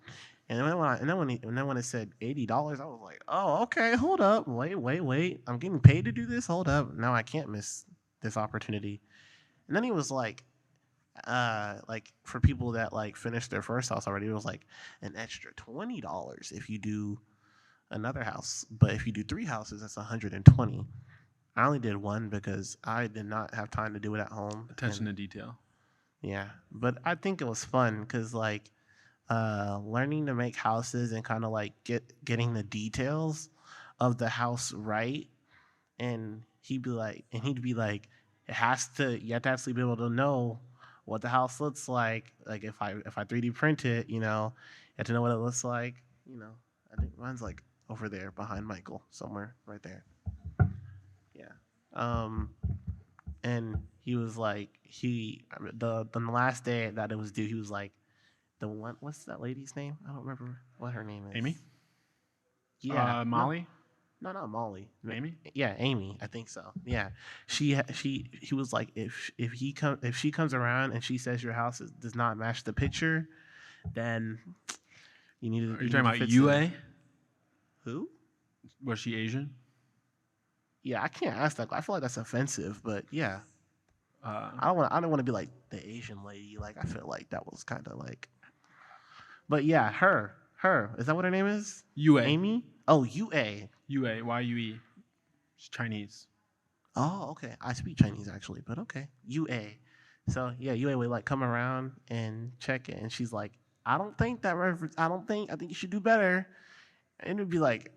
Speaker 2: And then when it said $80, I was like, oh, okay, hold up, wait, I'm getting paid to do this. Hold up, now I can't miss this opportunity. And then he was like for people that like finished their first house already, it was like an extra $20 if you do another house. But if you do 3 houses, that's 120. I only did one because I did not have time to do it at home.
Speaker 1: Attention to detail.
Speaker 2: Yeah, but I think it was fun because like learning to make houses and kind of like getting the details of the house right, and he'd be like, you have to actually be able to know what the house looks like. Like if I 3D print it, you have to know what it looks like. I think mine's like over there behind Michael somewhere right there. Yeah. And he was like, the last day that it was due, he was like, the one, what's that lady's name? I don't remember what her name is.
Speaker 1: Amy?
Speaker 2: Yeah.
Speaker 1: Molly?
Speaker 2: No, not Molly.
Speaker 1: Amy?
Speaker 2: Yeah, Amy. I think so. Yeah. He was like, if she comes around and she says your house does not match the picture, then you need to.
Speaker 1: Are you talking about UA?
Speaker 2: Who?
Speaker 1: Was she Asian?
Speaker 2: Yeah, I can't ask that. I feel like that's offensive, but yeah. I don't want to be like the Asian lady. Like I feel like that was kind of like. But yeah, her. Is that what her name is?
Speaker 1: UA.
Speaker 2: Amy. Oh, UA.
Speaker 1: UA, YUE. It's Chinese.
Speaker 2: Oh, okay. I speak Chinese actually, but okay. UA. So yeah, UA would like come around and check it, and she's like, I don't think that reference. I think you should do better. And it'd be like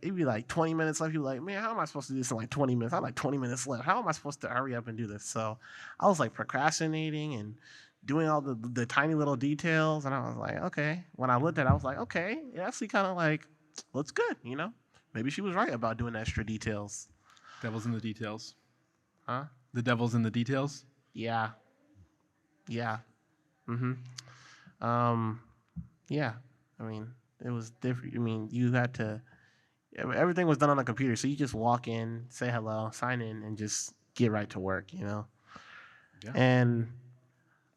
Speaker 2: 20 minutes left. You'd be like, man, how am I supposed to do this in like 20 minutes? I have like 20 minutes left. How am I supposed to hurry up and do this? So I was like procrastinating and doing all the tiny little details. And I was like, okay. When I looked at it, I was like, okay, it actually kind of like looks good, you know? Maybe she was right about doing extra details.
Speaker 1: Devil's in the details.
Speaker 2: Huh?
Speaker 1: The devil's in the details.
Speaker 2: Yeah. Yeah. Um, yeah. I mean, it was different. I mean, you had to. Everything was done on a computer, so you just walk in, say hello, sign in, and just get right to work. You know.
Speaker 1: Yeah.
Speaker 2: And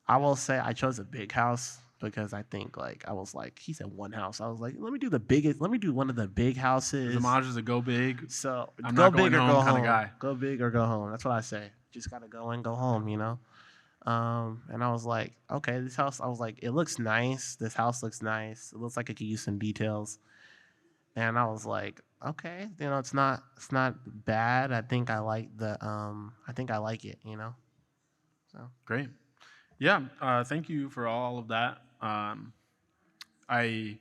Speaker 2: I will say I chose a big house because I think like I was like he said one house. I was like, let me do the biggest. Let me do one of the big houses.
Speaker 1: Demaje is a go big.
Speaker 2: So
Speaker 1: I'm
Speaker 2: go
Speaker 1: not
Speaker 2: big
Speaker 1: going
Speaker 2: or
Speaker 1: home
Speaker 2: go
Speaker 1: kind
Speaker 2: home.
Speaker 1: of guy.
Speaker 2: Go big or go home. That's what I say. Just gotta go and go home. You know. And I was like, okay, this house. I was like, it looks nice. This house looks nice. It looks like it could use some details. And I was like, okay, you know, it's not bad. I think I like it. You know. So
Speaker 1: Great. Yeah. Thank you for all of that. I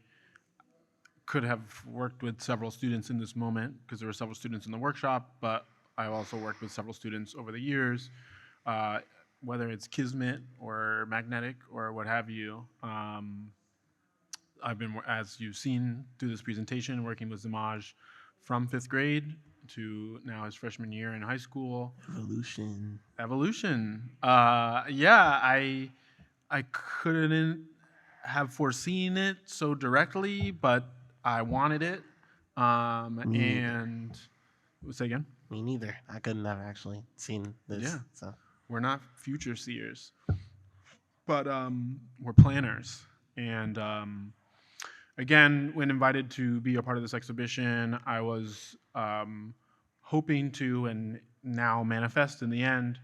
Speaker 1: could have worked with several students in this moment because there were several students in the workshop, but I've also worked with several students over the years, whether it's Kismet or Magnetic or what have you. I've been, as you've seen through this presentation, working with Demaje from 5th grade to now his freshman year in high school. Evolution. Yeah, I couldn't have foreseen it so directly, but I wanted it. And say again.
Speaker 2: Me neither. I couldn't have actually seen this.
Speaker 1: Yeah.
Speaker 2: So
Speaker 1: We're not future seers, but we're planners. And again, when invited to be a part of this exhibition, I was hoping to, and now manifest in the end,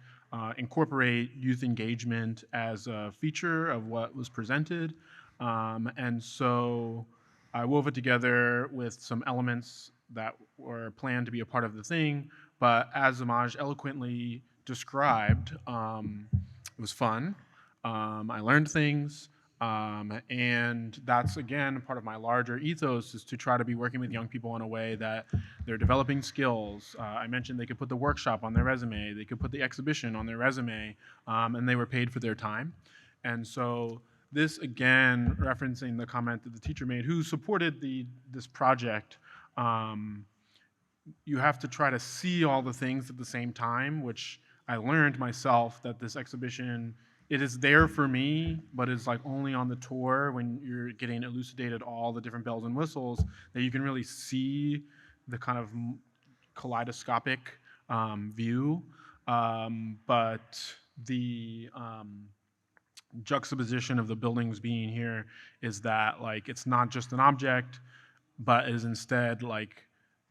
Speaker 1: incorporate youth engagement as a feature of what was presented. And so I wove it together with some elements that were planned to be a part of the thing, but as Demaje eloquently described, it was fun. I learned things. And that's, again, part of my larger ethos is to try to be working with young people in a way that they're developing skills. I mentioned they could put the workshop on their resume, they could put the exhibition on their resume, and they were paid for their time. And so this, again, referencing the comment that the teacher made, who supported this project, you have to try to see all the things at the same time, which I learned myself that this exhibition, it is there for me, but it's like only on the tour when you're getting elucidated all the different bells and whistles that you can really see the kind of kaleidoscopic view. But the juxtaposition of the buildings being here is that like it's not just an object, but is instead like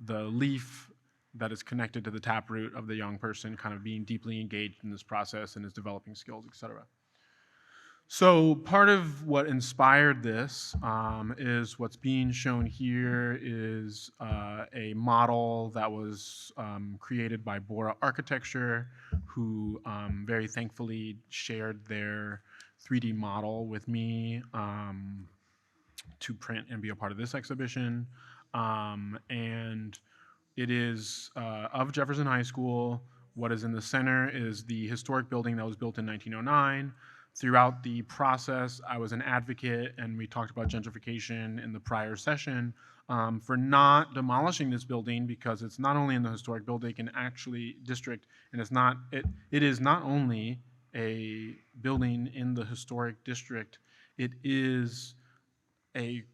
Speaker 1: the leaf that is connected to the taproot of the young person kind of being deeply engaged in this process and is developing skills, et cetera. So part of what inspired this is what's being shown here is a model that was created by Bora Architecture, who very thankfully shared their 3D model with me to print and be a part of this exhibition. And it is of Jefferson High School. What is in the center is the historic building that was built in 1909. Throughout the process, I was an advocate, and we talked about gentrification in the prior session, for not demolishing this building because it's not only in the historic building and actually district, and it is not only a building in the historic district, it is a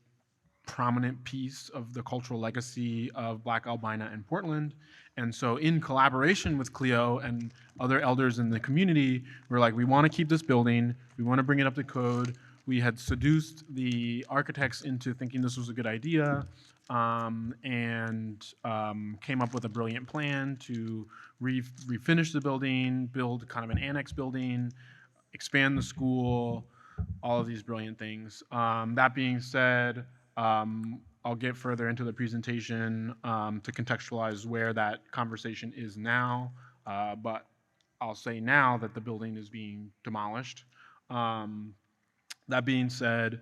Speaker 1: prominent piece of the cultural legacy of Black Albina in Portland. And so in collaboration with Cleo and other elders in the community, we're like, we want to keep this building, we want to bring it up to code, we had seduced the architects into thinking this was a good idea, and came up with a brilliant plan to refinish the building, build kind of an annex building, expand the school, all of these brilliant things. That being said, I'll get further into the presentation to contextualize where that conversation is now, but I'll say now that the building is being demolished. Um, that being said,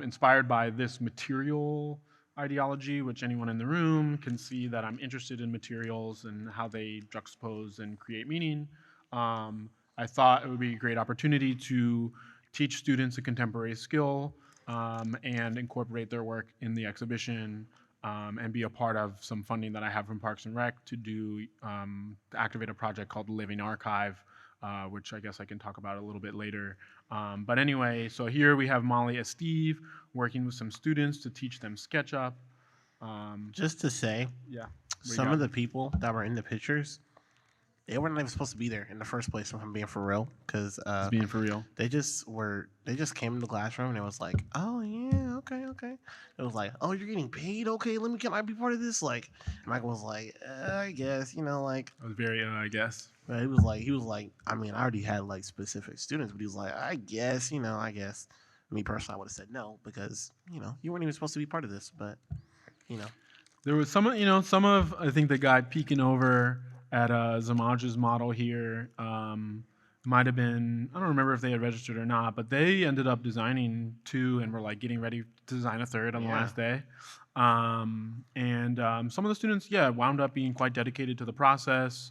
Speaker 1: inspired by this material ideology, which anyone in the room can see that I'm interested in materials and how they juxtapose and create meaning, I thought it would be a great opportunity to teach students a contemporary skill and incorporate their work in the exhibition and be a part of some funding that I have from Parks and Rec to do to activate a project called the Living Archive, which I guess I can talk about a little bit later. But anyway, so here we have Molly and Steve working with some students to teach them SketchUp.
Speaker 2: Just to say,
Speaker 1: Yeah.
Speaker 2: some of the people that were in the pictures, they weren't even supposed to be there in the first place. If I'm being for real, because
Speaker 1: Being for real.
Speaker 2: they just came in the classroom and it was like, oh yeah, okay. It was like, oh, you're getting paid, okay? Can I be part of this? Like, Michael was like, I guess, like.
Speaker 1: I was very, I guess.
Speaker 2: But he was like, I mean, I already had like specific students, but he was like, I guess. Me personally, I would have said no because you weren't even supposed to be part of this, but
Speaker 1: There was some of, I think the guy peeking over at Demaje's model here might have been, I don't remember if they had registered or not, but they ended up designing 2 and were like getting ready to design a 3rd on the last day. Some of the students, wound up being quite dedicated to the process,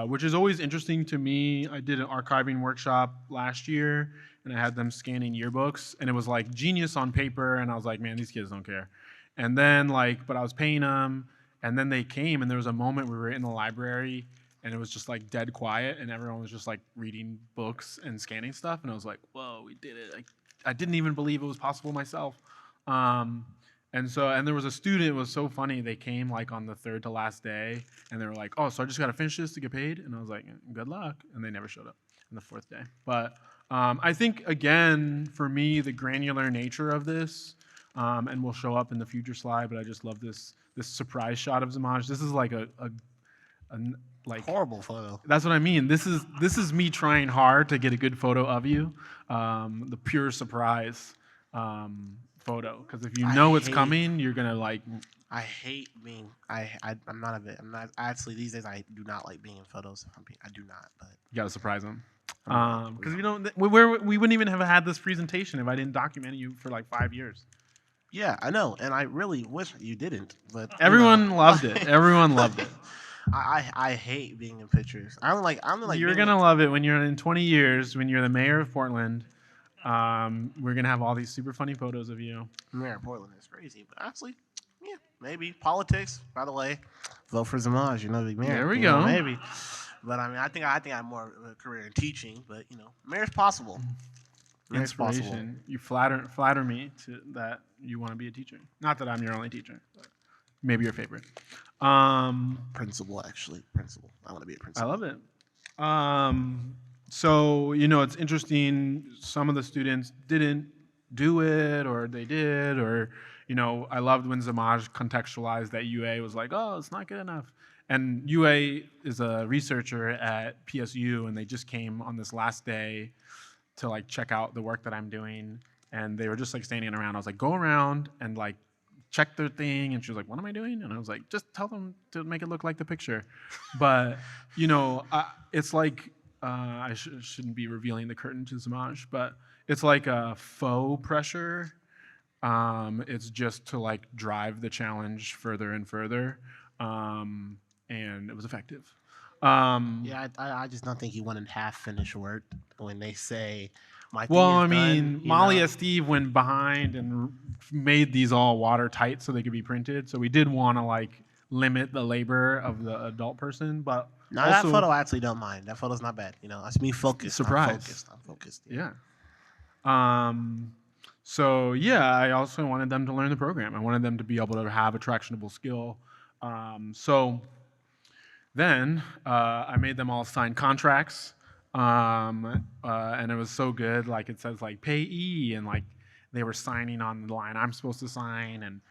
Speaker 1: which is always interesting to me. I did an archiving workshop last year, and I had them scanning yearbooks, and it was like genius on paper, and I was like, man, these kids don't care. And then but I was paying them, and then they came, and there was a moment we were in the library, and it was just like dead quiet, and everyone was just like reading books and scanning stuff, and I was like, whoa, we did it. I didn't even believe it was possible myself. And there was a student, it was so funny, they came like on the 3rd to last day, and they were like, oh, so I just got to finish this to get paid? And I was like, good luck. And they never showed up on the 4th day. But I think, again, for me, the granular nature of this, and will show up in the future slide, but I just love this surprise shot of Demaje. This is like a
Speaker 2: horrible photo.
Speaker 1: That's what I mean. This is me trying hard to get a good photo of you, the pure surprise photo. Because if you know it's coming, you're gonna like.
Speaker 2: I hate being. I'm not a bit. I'm not actually these days. I do not like being in photos. I do not. But
Speaker 1: you gotta surprise them. Because we wouldn't even have had this presentation if I didn't document you for like 5 years.
Speaker 2: Yeah, I know, and I really wish you didn't. But
Speaker 1: everyone loved it. Everyone loved it.
Speaker 2: I hate being in pictures. I'm like.
Speaker 1: You're gonna love it when you're in 20 years when you're the mayor of Portland. We're gonna have all these super funny photos of you.
Speaker 2: Mayor of Portland is crazy, but actually, yeah, maybe politics. By the way, vote for Demaje. The mayor.
Speaker 1: There we go.
Speaker 2: Maybe, but I mean, I think I have more of a career in teaching. But mayor's possible.
Speaker 1: Inspiration. You flatter me to that you want to be a teacher. Not that I'm your only teacher, but maybe your favorite.
Speaker 2: Principal, actually. Principal. I want to be a principal.
Speaker 1: I love it. So, it's interesting. Some of the students didn't do it, or they did, or, I loved when Demaje contextualized that UA was like, oh, it's not good enough. And UA is a researcher at PSU, and they just came on this last day to like check out the work that I'm doing, and they were just like standing around. I was like, go around and like check their thing, and she was like, what am I doing? And I was like, just tell them to make it look like the picture. But it's like I shouldn't be revealing the curtain to Demaje, but it's like a faux pressure. It's just to like drive the challenge further and further, and it was effective.
Speaker 2: I just don't think he wanted half-finished work when they say my thing
Speaker 1: well,
Speaker 2: is
Speaker 1: I mean,
Speaker 2: done,
Speaker 1: Molly and Steve went behind and made these all watertight so they could be printed. So we did want to like limit the labor of the adult person, but
Speaker 2: no,
Speaker 1: also,
Speaker 2: that photo I actually don't mind. That photo's not bad. That's me focused.
Speaker 1: Surprise.
Speaker 2: I'm focused.
Speaker 1: Yeah. So yeah, I also wanted them to learn the program. I wanted them to be able to have a tractionable skill. So then I made them all sign contracts. And it was so good. Like it says like payee, and like they were signing on the line I'm supposed to sign, and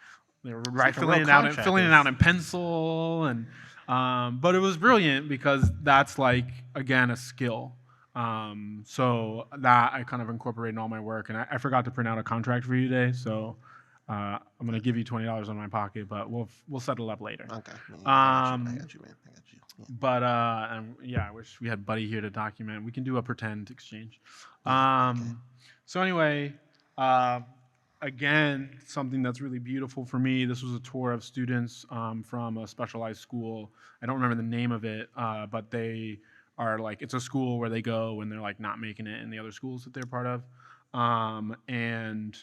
Speaker 1: they were
Speaker 2: like a real
Speaker 1: filling it
Speaker 2: contract.
Speaker 1: out in pencil, and but it was brilliant because that's like again a skill. So that I kind of incorporate in all my work, and I forgot to print out a contract for you today, so I'm gonna give you $20 on my pocket, but we'll settle up later.
Speaker 2: Okay. Yeah, I got you. I
Speaker 1: Um,
Speaker 2: got you, man. I got you. Yeah.
Speaker 1: but yeah, I wish we had Buddy here to document. We can do a pretend exchange.
Speaker 2: Yeah. Okay.
Speaker 1: So anyway, uh, again, something that's really beautiful for me. This was a tour of students from a specialized school. I don't remember the name of it, but they are like it's a school where they go when they're like not making it in the other schools that they're part of. And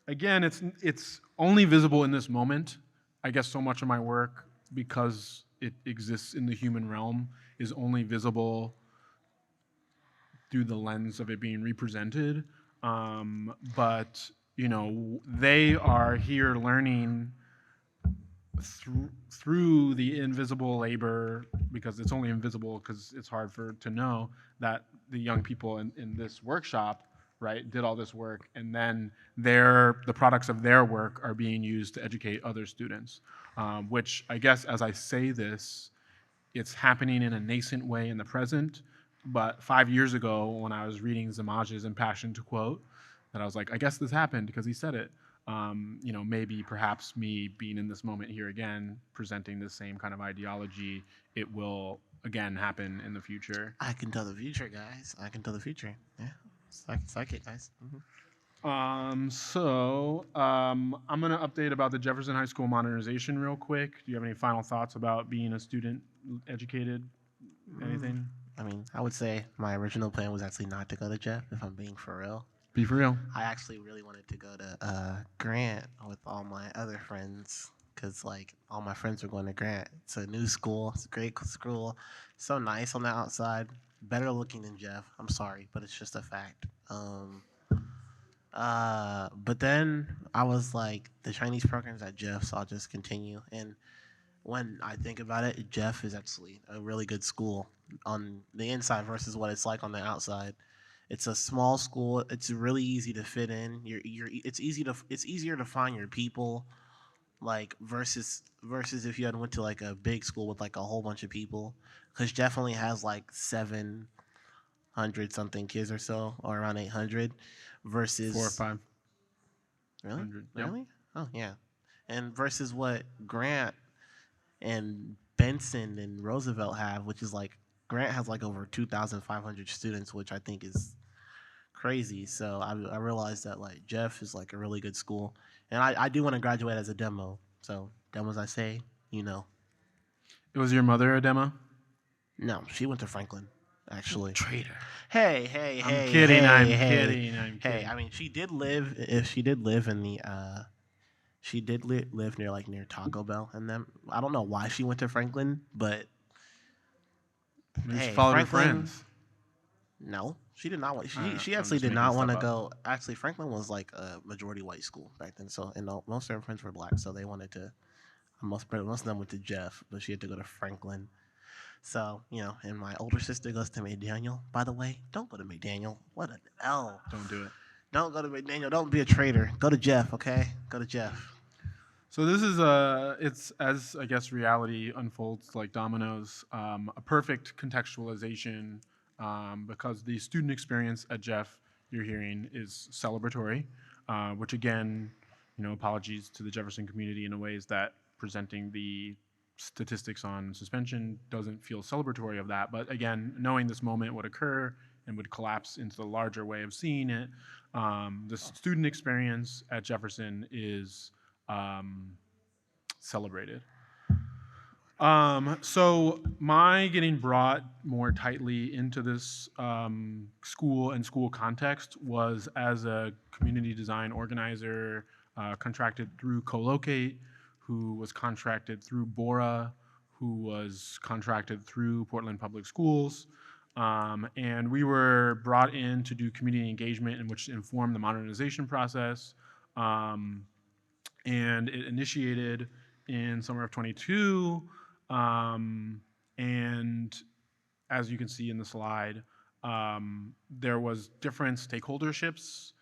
Speaker 1: again, it's only visible in this moment. I guess so much of my work, because it exists in the human realm, is only visible through the lens of it being represented. But they are here learning through the invisible labor, because it's only invisible because it's hard to know that the young people in this workshop, right, did all this work, and then the products of their work are being used to educate other students, which I guess as I say this, it's happening in a nascent way in the present. But 5 years ago, when I was reading Demaje's Impassioned to Quote, that I was like, I guess this happened because he said it. Maybe perhaps me being in this moment here again, presenting the same kind of ideology, it will again happen in the future.
Speaker 2: I can tell the future, guys. I can tell the future. Yeah. Psychic, guys.
Speaker 1: I'm going to update about the Jefferson High School modernization real quick. Do you have any final thoughts about being a student educated? Anything?
Speaker 2: I mean, I would say my original plan was actually not to go to Jeff, if I'm being for real.
Speaker 1: Be for real.
Speaker 2: I actually really wanted to go to Grant with all my other friends, because like all my friends were going to Grant. It's a new school. It's a great school. So nice on the outside. Better looking than Jeff. I'm sorry, but it's just a fact. But then I was like, the Chinese program's at Jeff, so I'll just continue. And when I think about it, Jeff is actually a really good school on the inside versus what it's like on the outside. It's a small school. It's really easy to fit in. It's easier to find your people, like versus if you had went to like a big school with like a whole bunch of people, because Jeff only has like 700 something kids or so, or around 800, versus
Speaker 1: 4 or 5.
Speaker 2: Really?
Speaker 1: 100. Yep.
Speaker 2: Really? Oh yeah. And versus what Grant and Benson and Roosevelt have, which is like Grant has like over 2,500 students, which I think is crazy. So I realized that like Jeff is like a really good school, and I do want to graduate as a demo. So demos, I say,
Speaker 1: It was your mother, Adema?
Speaker 2: no, she went to Franklin, actually.
Speaker 1: Traitor.
Speaker 2: Hey,
Speaker 1: I'm kidding. I'm
Speaker 2: hey.
Speaker 1: kidding.
Speaker 2: Hey, I mean, she did live. If she did live in the, she did live near Taco Bell, and then I don't know why she went to Franklin, but
Speaker 1: Maybe she
Speaker 2: hey,
Speaker 1: followed her
Speaker 2: Franklin.
Speaker 1: friends.
Speaker 2: No, she did not want. She
Speaker 1: I'm
Speaker 2: actually
Speaker 1: just
Speaker 2: did
Speaker 1: making
Speaker 2: not
Speaker 1: stuff
Speaker 2: want to
Speaker 1: up.
Speaker 2: go. Actually, Franklin was like a majority white school back then, so and most of her friends were black, so they wanted to. Most of them went to Jeff, but she had to go to Franklin. So and my older sister goes to McDaniel. By the way, don't go to McDaniel. What an L.
Speaker 1: Don't do it.
Speaker 2: Don't go to McDaniel. Don't be a traitor. Go to Jeff, okay? Go to Jeff.
Speaker 1: So this is it's as I guess reality unfolds like dominoes, a perfect contextualization, because the student experience at Jeff you're hearing is celebratory, which again, apologies to the Jefferson community in a ways that presenting the statistics on suspension doesn't feel celebratory of that. But again, knowing this moment would occur and would collapse into the larger way of seeing it, the student experience at Jefferson is celebrated. So my getting brought more tightly into this school and school context was as a community design organizer, contracted through Colocate, who was contracted through Bora, who was contracted through Portland Public Schools. And we were brought in to do community engagement in which informed the modernization process. And it initiated in summer of 22. And as you can see in the slide, There was different stakeholderships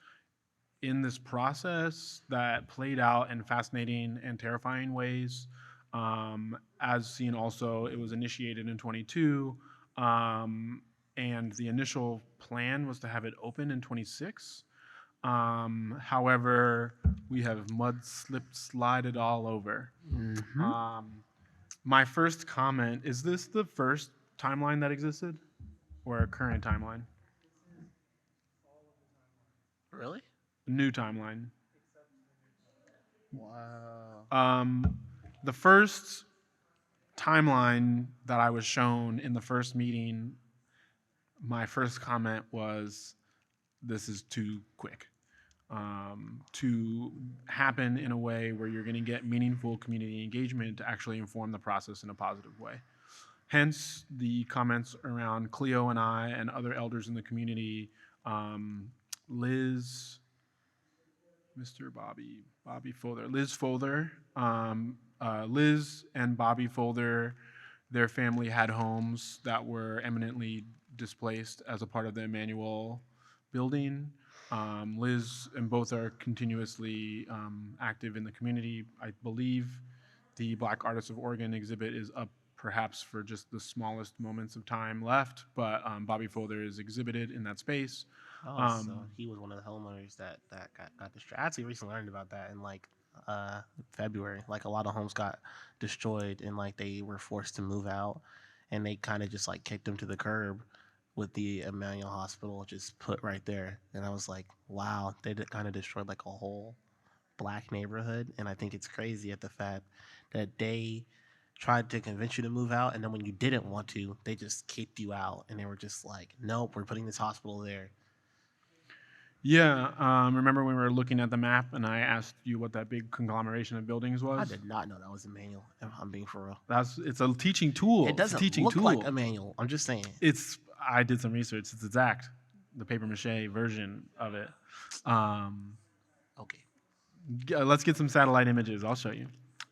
Speaker 1: in this process that played out in fascinating and terrifying ways. As seen also, it was initiated in 22, and the initial plan was to have it open in 26. However, we have slided all over.
Speaker 2: Mm-hmm.
Speaker 1: My first comment, is this the first timeline that existed or a current timeline?
Speaker 2: Really?
Speaker 1: New timeline.
Speaker 2: Wow.
Speaker 1: The first timeline that I was shown in the first meeting, my first comment was, this is too quick to happen in a way where you're going to get meaningful community engagement to actually inform the process in a positive way. Hence the comments around Cleo and I and other elders in the community, Liz, Mr. Bobby Folder, Liz Folder, Liz and Bobby Folder, their family had homes that were eminently displaced as a part of the Emmanuel building. Liz and both are continuously active in the community. I believe the Black Artists of Oregon exhibit is up perhaps for just the smallest moments of time left, but Bobby Folder is exhibited in that space.
Speaker 2: Oh, so he was one of the homeowners that got destroyed. I actually recently learned about that in like February. Like a lot of homes got destroyed and like they were forced to move out, and they kind of just like kicked them to the curb with the Emmanuel Hospital just put right there. And I was like, wow, they kind of destroyed like a whole black neighborhood. And I think it's crazy at the fact that they tried to convince you to move out, and then when you didn't want to, they just kicked you out, and they were just like, nope, we're putting this hospital there.
Speaker 1: Yeah, remember when we were looking at the map and I asked you what that big conglomeration of buildings
Speaker 2: I
Speaker 1: was?
Speaker 2: did not know that was Emmanuel. If I'm being for real.
Speaker 1: It's a teaching tool.
Speaker 2: It doesn't
Speaker 1: it's a teaching
Speaker 2: look
Speaker 1: tool.
Speaker 2: like Emmanuel. I'm just saying.
Speaker 1: I did some research. It's exact the paper mache version of it.
Speaker 2: Okay.
Speaker 1: Let's get some satellite images. I'll show you.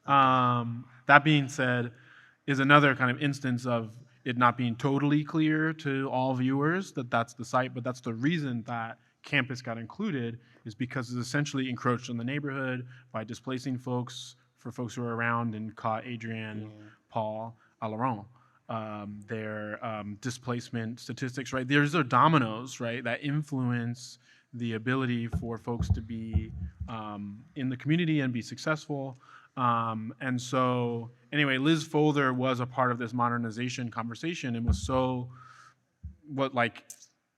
Speaker 1: That being said, is another kind of instance of it not being totally clear to all viewers that that's the site, but that's the reason that campus got included, is because it's essentially encroached on the neighborhood by displacing folks, for folks who are around and caught Adrienne, Paul, Alaron. Their displacement statistics, right? There's the dominoes, right, that influence the ability for folks to be in the community and be successful. And so, anyway, Liz Folder was a part of this modernization conversation and was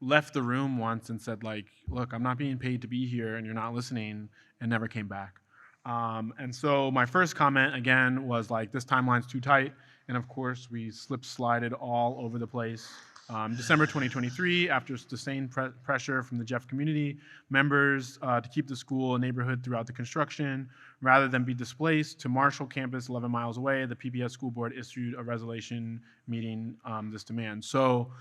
Speaker 1: left the room once and said, like, look, I'm not being paid to be here and you're not listening, and never came back. And so my first comment, again, was like, this timeline's too tight. And of course, we slided all over the place. December 2023, after sustained pressure from the Jeff community members to keep the school and neighborhood throughout the construction, rather than be displaced to Marshall campus 11 miles away, the PBS school board issued a resolution meeting this demand. So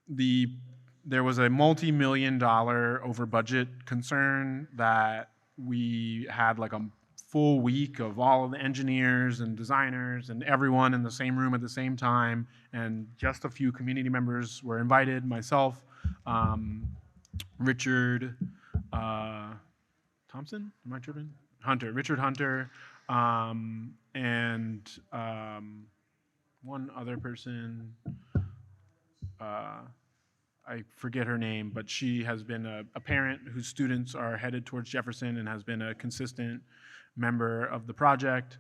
Speaker 1: there was a multi-million-dollar over budget concern that we had like a full week of all of the engineers and designers and everyone in the same room at the same time, and just a few community members were invited, myself, Richard Thompson, am I tripping? Richard Hunter, and one other person, I forget her name, but she has been a parent whose students are headed towards Jefferson and has been a consistent member of the project.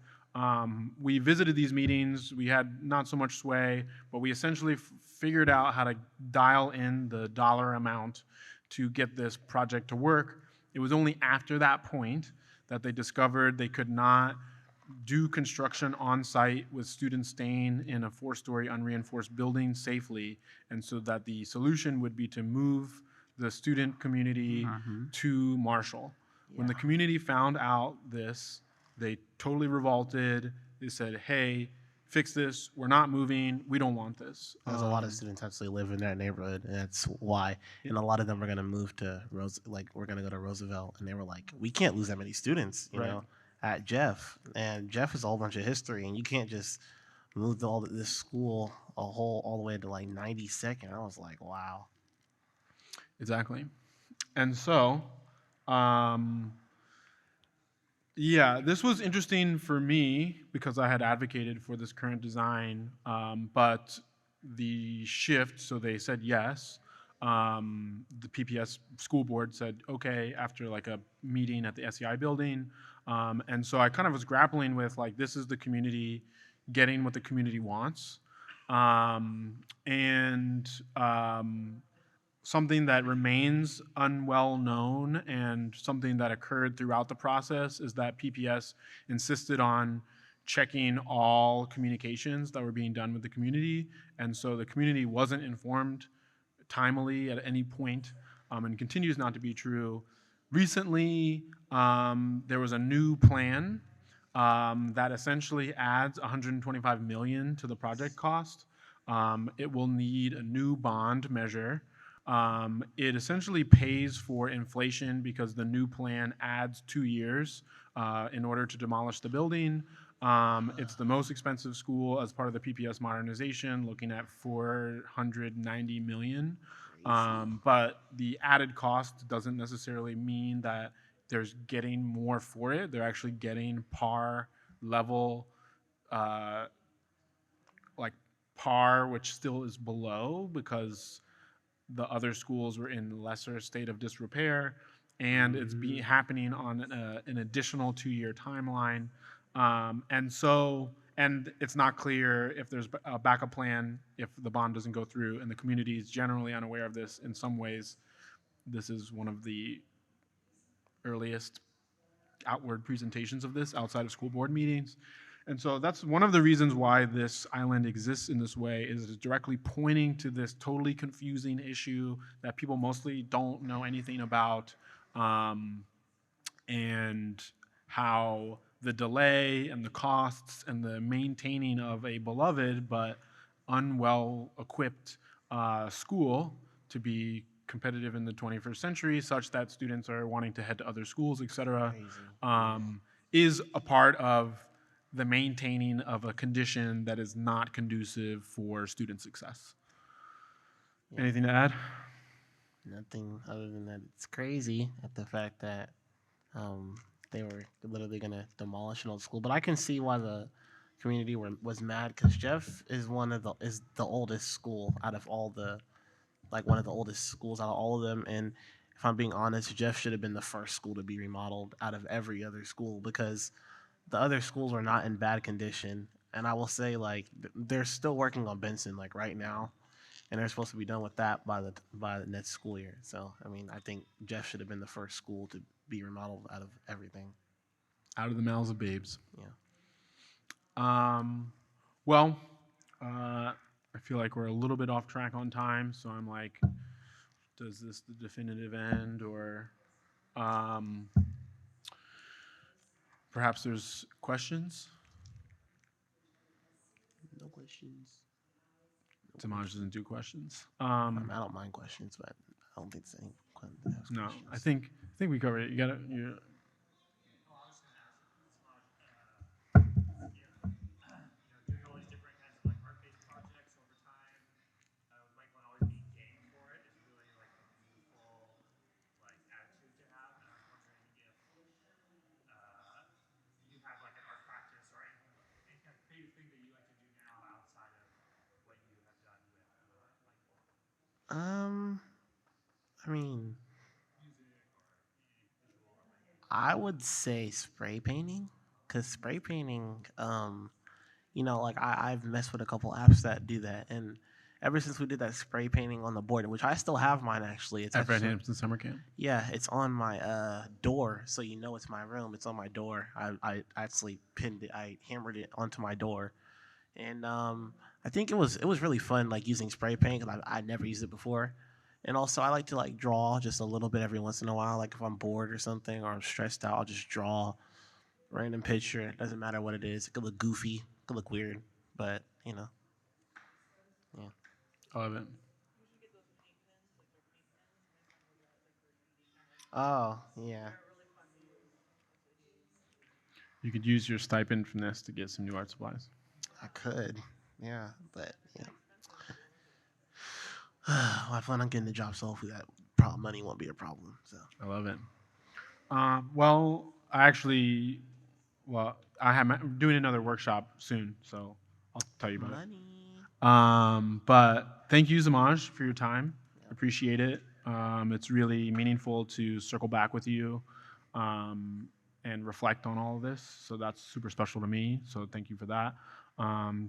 Speaker 1: We visited these meetings. We had not so much sway, but we essentially figured out how to dial in the dollar amount to get this project to work. It was only after that point that they discovered they could not do construction on site with students staying in a 4-story unreinforced building safely, and so that the solution would be to move the student community to Marshall. When the community found out this, they totally revolted. They said, hey, fix this. We're not moving. We don't want this.
Speaker 2: There's a lot of students actually live in that neighborhood, and that's why. And a lot of them are going to move to we're going to go to Roosevelt, and they were like, we can't lose that many students, you know, at Jeff. And Jeff is a whole bunch of history, and you can't just move this school all the way to like 92nd. I was like, wow.
Speaker 1: Exactly. And so, um, yeah, this was interesting for me because I had advocated for this current design, but the shift, so they said yes. The PPS school board said okay after like a meeting at the SEI building. And so I kind of was grappling with like, this is the community getting what the community wants. And something that remains unwell known and something that occurred throughout the process is that PPS insisted on checking all communications that were being done with the community. And so the community wasn't informed timely at any point, and continues not to be true. Recently, there was a new plan that essentially adds 125 million to the project cost. It will need a new bond measure. It essentially pays for inflation because the new plan adds 2 years in order to demolish the building. It's the most expensive school as part of the PPS modernization, looking at 490 million. But the added cost doesn't necessarily mean that there's getting more for it. They're actually getting par level, uh, like par, which still is below because the other schools were in lesser state of disrepair, and it's happening on an additional 2-year timeline. And it's not clear if there's a backup plan if the bond doesn't go through, and the community is generally unaware of this. In some ways, this is one of the earliest outward presentations of this outside of school board meetings. And so that's one of the reasons why this island exists in this way, is it's directly pointing to this totally confusing issue that people mostly don't know anything about, and how the delay and the costs and the maintaining of a beloved but unwell equipped school to be competitive in the 21st century, such that students are wanting to head to other schools, et cetera, is a part of the maintaining of a condition that is not conducive for student success.
Speaker 2: Yeah.
Speaker 1: Anything to add?
Speaker 2: Nothing other than that it's crazy at the fact that um, they were literally going to demolish an old school. But I can see why the community was mad, because Jeff is the oldest school out of all the, like, one of the oldest schools out of all of them. And if I'm being honest, Jeff should have been the first school to be remodeled out of every other school, because the other schools are not in bad condition. And I will say, like, they're still working on Benson, like, right now, and they're supposed to be done with that by the next school year. So I mean, I think Jeff should have been the first school to be remodeled out of everything.
Speaker 1: Out of the mouths of babes.
Speaker 2: Yeah.
Speaker 1: Well, I feel like we're a little bit off track on time, so I'm like, does this the definitive end, or perhaps there's questions?
Speaker 2: No questions.
Speaker 1: Demaje doesn't do questions.
Speaker 2: I don't mind questions, but I don't think it's any questions.
Speaker 1: No, I think we covered it. You got it. You.
Speaker 4: Doing all these different kinds of like art-based projects over time, with Michael and always being game for it is really like a beautiful like attitude to have. And I was wondering if you have like an art practice or any kind of creative thing that you like to do now outside of what you have done with Michael.
Speaker 2: I mean,
Speaker 4: Music or visual or like.
Speaker 2: I would say spray painting, because spray painting, like I've messed with a couple apps that do that, and ever since we did that spray painting on the board, which I still have mine actually, it's
Speaker 1: At Fred
Speaker 2: actually,
Speaker 1: Hampton Summer Camp.
Speaker 2: yeah, it's on my door, so it's my room. It's on my door. I actually pinned it. I hammered it onto my door, and I think it was really fun, like using spray paint, because I never used it before. And also, I like to like draw just a little bit every once in a while. Like if I'm bored or something, or I'm stressed out, I'll just draw a random picture. It doesn't matter what it is. It could look goofy, it could look weird, but yeah.
Speaker 1: I love it.
Speaker 2: Oh yeah,
Speaker 1: You could use your stipend from this to get some new art supplies.
Speaker 2: I could. Yeah, but yeah. Well, I plan on getting the job, so hopefully that money won't be a problem. So
Speaker 1: I love it. Well, I'm doing another workshop soon, so I'll tell you about it.
Speaker 2: money.
Speaker 1: But thank you, Demaje, for your time. Appreciate it. It's really meaningful to circle back with you and reflect on all of this. So that's super special to me. So thank you for that.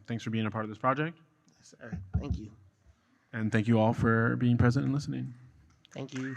Speaker 1: Thanks for being a part of this project.
Speaker 2: Yes, sir. Thank you.
Speaker 1: And thank you all for being present and listening.
Speaker 2: Thank you.